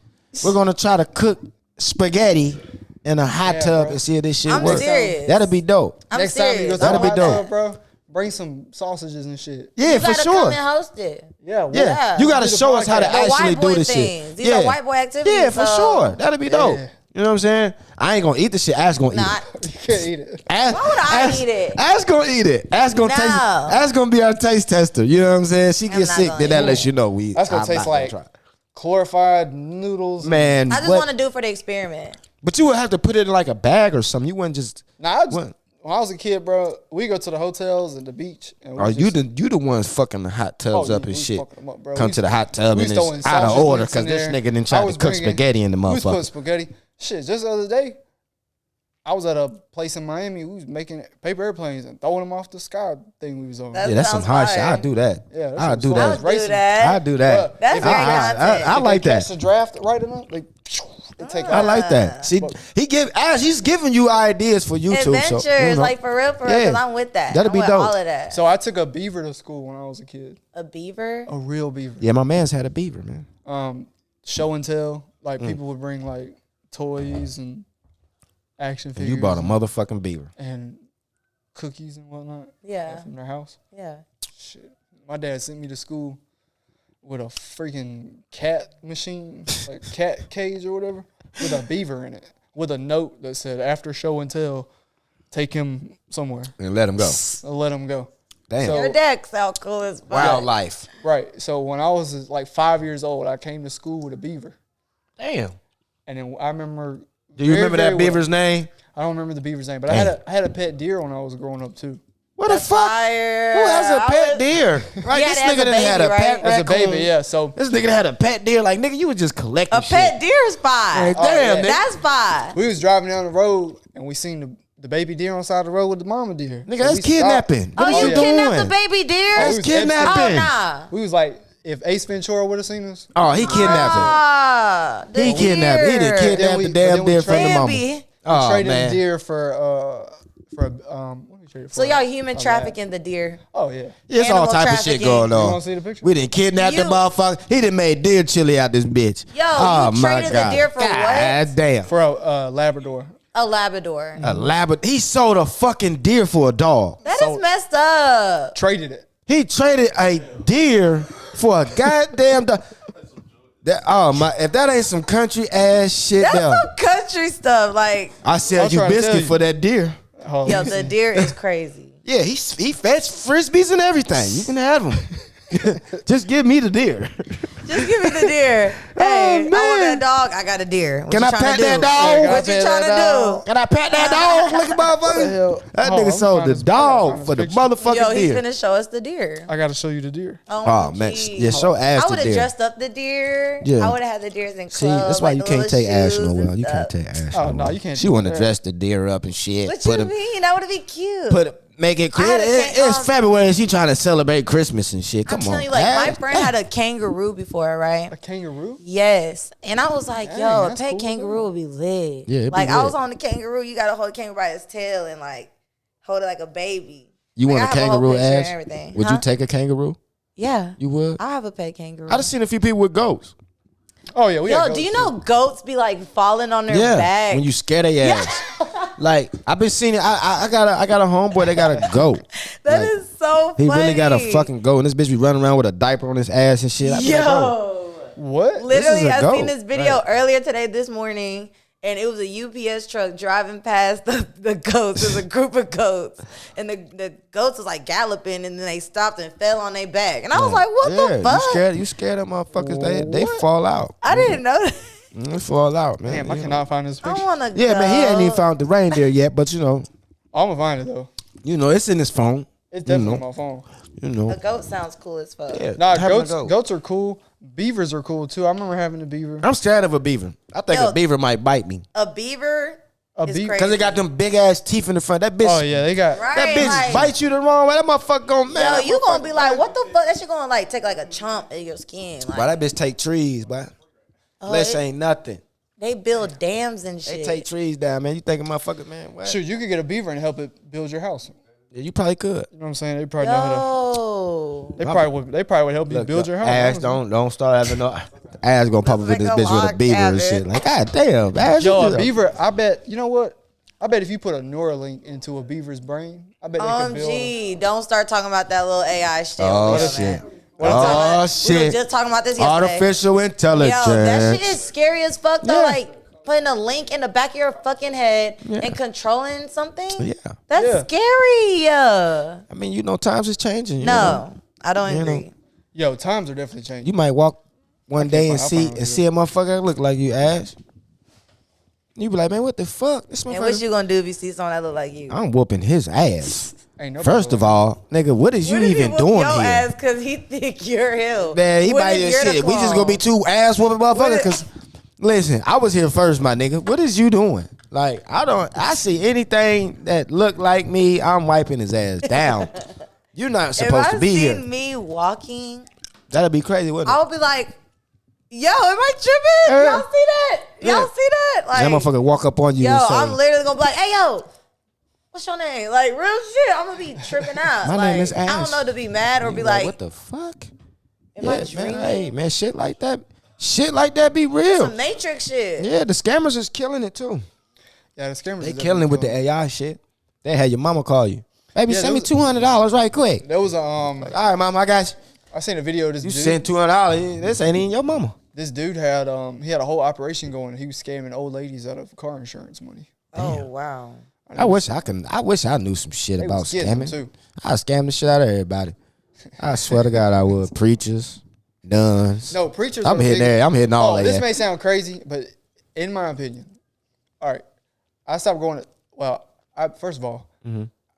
We're gonna try to cook spaghetti in a hot
Yeah,
tub
bro.
and see if this shit
I'm
works.
serious.
That'll be dope.
I'm
Next
serious.
time you go to
That'll
the
be
hot
dope.
tub, bro, bring some sausages and shit.
Yeah,
You
for
gotta
sure.
come and host it.
Yeah,
Yeah, you gotta
Do the
show us how to
podcast.
The
actually
white boy
do this
things.
shit.
These are white boy activities,
Yeah, for
so-
sure. That'll be dope.
Yeah.
You know what I'm saying? I ain't gonna eat the shit. Ash gonna eat
Not.
it.
You can't eat it.
Ash,
Why would I eat it?
Ash gonna eat it. Ash gonna
No.
taste. Ash gonna be our taste tester. You know what I'm saying? She
I'm
gets
not
sick,
gonna
then that
eat
lets
it.
you know we.
That's gonna
I'm
taste
not
like
try.
glorified noodles.
Man,
I just
what-
want to do it for the experiment.
But you would have to put it in like a bag or something. You wouldn't just.
Nah,
What?
when I was a kid, bro, we go to the hotels and the beach. And we
Are
just,
you the ones fucking the hot tubs
Oh,
up
we
and shit?
fucking them up, bro.
Come
We
to the hot tub
we
and
throwing
it's out of
sausage
order
links
because
in
this
there.
nigga done
I
tried
was
to cook
bringing-
spaghetti in the
We was putting
motherfucker.
spaghetti. Shit, just the other day, I was at a place in Miami. We was making paper airplanes and throwing them off the sky thing we was on.
That's some high shit. I'll do that.
Yeah,
I'll do
I'll
that.
do that.
I'll do that.
That's very content.
I like that.
Catch the draft right enough. They take
I like that. See, he's giving you ideas for YouTube.
Adventures,
so,
like for real, because I'm with that.
That'd be
with
dope.
All of that.
So I took a beaver to school when I was a kid.
A beaver?
A real beaver.
Yeah, my man's had a beaver, man.
Show and tell. Like people would bring like toys and action figures.
You bought a motherfucking beaver.
And cookies and whatnot.
Yeah.
From their house.
Yeah.
Shit. My dad sent me to school with a freaking cat machine, like cat cage or whatever, with a beaver in it, with a note that said, after show and tell, take him somewhere.
And let him go.
Let him go.
Damn.
Your deck sound cool as fuck.
Wildlife.
Right. So when I was like 5 years old, I came to school with a beaver.
Damn.
And then I remember.
Do you remember that beaver's name?
I don't remember the beaver's name, but I had a pet deer when I was growing up too.
What the fuck?
Fire.
Who has a pet deer? Right,
Yeah,
this
as
nigga
a
done
baby,
had a
right?
pet
As a
raccoon.
baby, yeah. So
This nigga done had a pet deer. Like, nigga, you was just collecting
A
shit.
pet deer is fine.
Like, damn, nigga.
That's fine.
we was driving down the road and we seen the baby deer on the side of the road with the mama deer.
Nigga,
So
that's
we stopped.
kidnapping. What
Oh,
are
you
you
kidnapped
doing?
the baby deer?
That's
was
kidnapping.
Oh, nah.
We was like, if Ace Ventura would have seen us,
Oh, he kidnapped
Ah,
it. He kidnapped it. He didn't
deer.
kidnap the
then
damn
we
deer from the mama.
Bambi.
Oh,
traded
man.
the deer for what we traded for?
So y'all human
A
trafficking the deer.
Oh yeah.
Yeah, it's all
Animal
type of shit
trafficking.
going
You
on.
wanna see the picture?
We didn't kidnap the
You-
motherfucker. He done made deer chili out this bitch.
Yo,
oh,
you
my
traded the
God.
deer for what?
God damn.
For a Labrador.
A Labrador.
A Labrador. He sold a fucking deer for a dog.
That is messed up.
Traded it.
He traded a deer for a goddamn dog. If that ain't some country ass shit,
That's
there.
some country stuff. Like,
I sell
I'm
you
trying to tell
biscuit
you.
for that deer.
Oh,
yo, the deer is crazy.
Yeah, he fetched frisbees and everything. You can have them. Just give me the deer.
Just give me the deer. Hey, I want
man.
that dog. I got a deer. What
Can
you
I
tryna
pet
do?
that dog?
Yeah,
What you trying to do?
Can I pet that dog? Look at motherfucker. That
Hold on,
nigga
I'm
sold
trying
the
to- I'm
dog
trying to
for the
picture.
motherfucking
Yo, he's
deer.
gonna show us the deer.
I gotta show you the deer.
Oh man,
gee.
yeah, show ass
I
the
would have
deer.
dressed up the deer.
Yeah.
I would have had the deers in clothes.
See, that's why
like
you
the
can't
little
take Ash
shoes
no
and
well. You can't
stuff.
take Ash.
Oh,
no
no,
well.
you can't
She
do
want to
that.
dress the deer up and shit.
What you mean? That would be cute.
Make it
I had a
it's February. She trying to celebrate Christmas and shit. Come
I'm
on,
telling you, like my
Ash.
friend had a kangaroo before, right?
A kangaroo?
Yes, and I was like,
Dang,
yo, a
that's
pet
cool as
kangaroo
hell.
would be lit.
Yeah, it'd be
like I
lit.
was on the kangaroo. You gotta hold the kangaroo by its tail and like hold it like a baby.
You
Like,
want
I
a
have a whole
kangaroo,
picture and
Ash?
everything.
Would
Huh?
you take a kangaroo?
Yeah,
You would.
I have a pet kangaroo.
I just seen a few people with goats.
Oh yeah, we got
Yo,
goats,
do you
too.
know goats be like falling on their
Yeah,
back?
when you scare their ass. Like I've been seeing it. I got a homeboy that got a goat.
That
Like,
is so funny.
He really got a fucking goat, and this bitch be running around with a diaper on his ass and shit. I be like, bro,
Yo,
What?
literally,
a
I
goat.
seen this video earlier today, this morning, and it was a UPS truck driving past the goats. There's a group of goats, and the goats was like galloping, and then they stopped and fell on their back, and I was like, "What the fuck?"
You scared them motherfuckers? They fall out.
I didn't know that.
They fall out, man.
Damn, I
You know?
cannot find this
I
picture.
want to.
Yeah, man. He ain't even found the reindeer yet, but
I'm gonna find it though.
it's in his phone.
It's definitely
know.
on my phone.
You know.
A goat sounds cool as fuck.
Yeah,
Nah,
having a
goats.
goat.
Goats are cool. Beavers are cool too. I remember having a beaver.
I'm scared of a beaver. I think
Yo.
a beaver might bite me
A beaver.
A
is
beaver.
crazy.
because it got them big ass teeth in the front. That bitch.
Oh yeah, they got.
Right,
That bitch
like,
bites you the wrong way. That motherfucker gonna man.
Yo,
that
you gonna
motherfucker-
be like, what the fuck? That shit gonna like take like a chomp in your skin. Like,
Bro, that bitch take trees, boy. Less ain't nothing.
they build dams and
They
shit.
take trees down, man. You think a motherfucker, man? What?
Shoot, you could get a beaver and help it build your house.
Yeah, you probably could.
You know what I'm saying? They probably know how
Yo.
to. They probably would help you
Look,
build your house.
Ass, don't start having no. Ass gonna pop up in
Like
this
a
bitch with a
log
beaver and
cabin.
shit. Like, god damn, Ass.
Yo,
you
a
just-
beaver. I bet. You know what? I bet if you put a Neuralink into a beaver's brain, I bet they could build.
OMG, don't start talking about that little AI shit.
Oh
over there,
shit.
man.
Oh
We were
shit.
just talking about this yesterday.
Artificial intelligence.
Yo, that shit is scary as fuck though.
Yeah.
Like putting a link in the back of your fucking head and controlling something.
Yeah.
That's
Yeah.
scary.
I mean, times is changing. You know?
No, I don't
You know.
agree.
Yo, times are definitely changing.
You might walk one day and
I'll
see
find
and see a motherfucker that look like you, Ash. You be like, man, what the fuck? This
And what
motherfucker.
you gonna do if you see someone that look like you?
I'm whooping his ass.
Ain't nobody
First of all, nigga, what is you
What if he
even
whoop
doing
your
here?
ass because he think you're him.
Man, he
What
might
if
just
you're the
shit. We just gonna be
clone?
two ass whooping motherfuckers.
What-
Cause listen, I was here first, my nigga. What is you doing? Like, I see anything that look like me, I'm wiping his ass down. You're not supposed to be here.
If I seen me walking,
that'd be crazy, wouldn't it?
I would be like, yo, am I tripping? Y'all see that? Y'all see that? Like,
that motherfucker walk up on you and say,
I'm literally gonna be like, hey, yo, what's your name? Like, real shit. I'm gonna be tripping out.
My
like,
name is Ash.
I don't know to be mad or be like,
what the fuck?
Am I dreaming?
Hey, man, shit like that be real.
Some Matrix shit.
Yeah, the scammers is killing it too.
Yeah, the scammers.
They killing it with the AI shit. They had your mama call you. Baby, send me $200 right quick.
There was a
all right, mama, I got you.
I seen a video of this
You
dude.
sent $200. This ain't even your mama.
This dude had he had a whole operation going. He was scamming old ladies out of car insurance money.
Oh wow.
I wish I knew some shit
They
about
was getting them,
scamming.
too.
I scam the shit out of everybody. I swear to God, I would. Preachers, nuns.
No, preachers.
I'm
are
hitting
big-
there. I'm hitting all that.
This may sound crazy, but in my opinion, all right, I stopped going to. Well, first of all,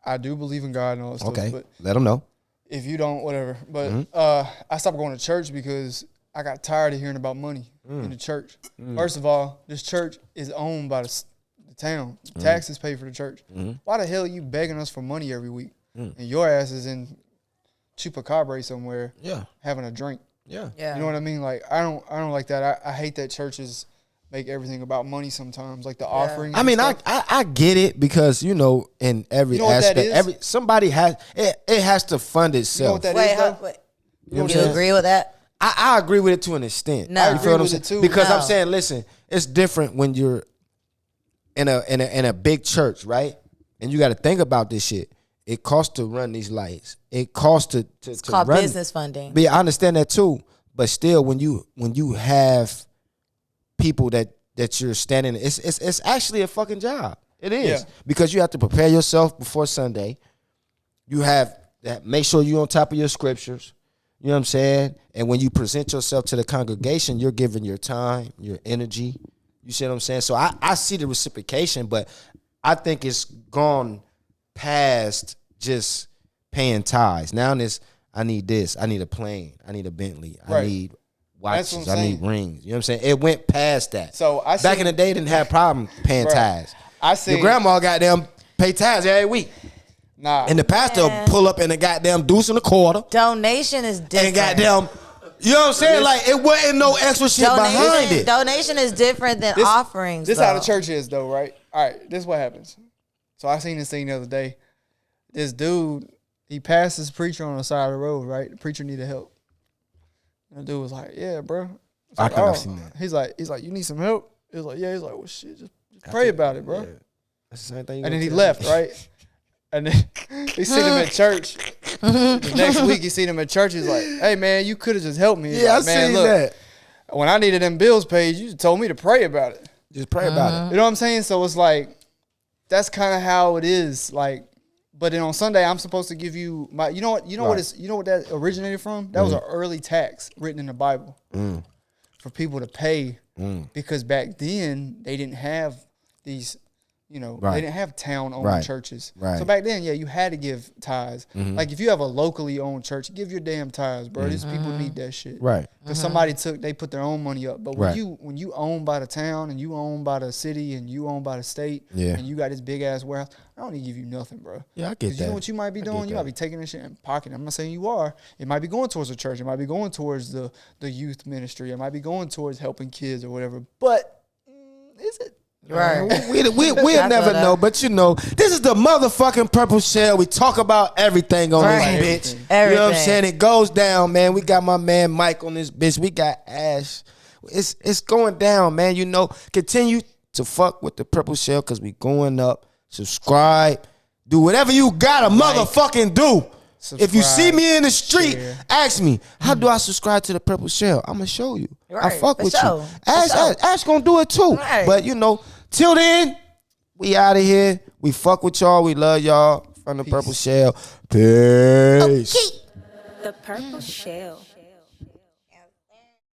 I do believe in God and all that stuff.
Okay,
But
let them know.
if you don't, whatever. But I stopped going to church because I got tired of hearing about money in the church. First of all, this church is owned by the town. Taxes pay for the church. Why the hell are you begging us for money every week? And your ass is in Chupacabra somewhere, having a drink.
Yeah.
You know what I mean? Like I don't like that. I hate that churches make everything about money sometimes, like the offering.
I mean, I get it because in every aspect, somebody has it has to fund itself.
You know what that
Wait,
is, though?
wait.
You know what
You
I'm saying?
agree with that?
I agree with it to an extent.
No. I
You
agree
feel what I'm
with
saying?
it too.
Because
No.
I'm saying, listen, it's different when you're in a big church, right? And you got to think about this shit. It costs to run these lights. It costs to
It's called
run.
business funding.
But yeah, I understand that too. But still, when you have people that you're standing, it's actually a fucking job. It is.
Yeah.
Because you have to prepare yourself before Sunday. You have that. Make sure you're on top of your scriptures. You know what I'm saying? And when you present yourself to the congregation, you're giving your time, your energy. You see what I'm saying? So I see the reciprocation, but I think it's gone past just paying tithes. Now I need this. I need a plane. I need a Bentley. I
Right.
need
That's
watches.
what I'm
I need
saying.
rings. You know what I'm saying? It went past that.
So I
back
seen-
in the day, didn't have problem paying
Right.
tithes.
I see.
Your grandma goddamn pay tithes every week.
Nah.
And the pastor will pull up in a goddamn deuce and a quarter.
Donation is different.
And goddamn, you know what I'm saying? Like, it wasn't no extra shit behind it.
Donation is different than offerings.
This how the
though.
church is, though, right? All right, this is what happens. So I seen this thing the other day. This dude, he passed his preacher on the side of the road, right? The preacher needed help. And the dude was like, "Yeah, bro."
I
Like,
think I've seen that.
He's like, "You need some help?" He was like, "Yeah." He's like, "Well, shit, just pray about it, bro."
Yeah. That's the same thing.
And then he left, right? And then he seen him at church. The next week, he seen him at church. He's like, "Hey, man, you could have just helped me." He's
Yeah,
like,
I
man,
seen
look,
that.
when I needed them bills paid, you told me to pray about it.
Just pray about
You know what I'm saying? So it's like, that's kind of how it is. Like, but then on Sunday, I'm supposed to give you my. You know what that originated from? That was an early tax written in the Bible for people to pay because back then they didn't have these. They didn't have town-owned churches.
Right.
So back then, yeah, you had to give tithes. Like if you have a locally owned church, give your damn tithes, bro. These people need that shit.
Right.
Because they put their own money up. But when you own by the town and you own by the city and you own by the state and you got this big ass warehouse, I don't need to give you nothing, bro.
Yeah, I get
'Cause
that.
you know what you might be doing? You might be taking this shit and pocketing. I'm not saying you are. It might be going towards the church. It might be going towards the youth ministry. It might be going towards helping kids or whatever. But is it?
Right.
We'll never know, but this is the motherfucking Purple Shell. We talk about everything on
Right.
this bitch.
Everything.
You know what I'm saying? It goes down, man. We got my man Mike on this bitch. We got Ash. It's going down, man. Continue to fuck with the Purple Shell because we going up. Subscribe. Do whatever you gotta motherfucking do. If you see me in the street, ask me, how do I subscribe to the Purple Shell? I'm going to show you. I
Right,
fuck
for
with
sure.
you.
For
Ash going to do it too.
Right.
But, till then, we out of here. We fuck with y'all. We love y'all. From the Purple Shell. Peace.
The Purple Shell.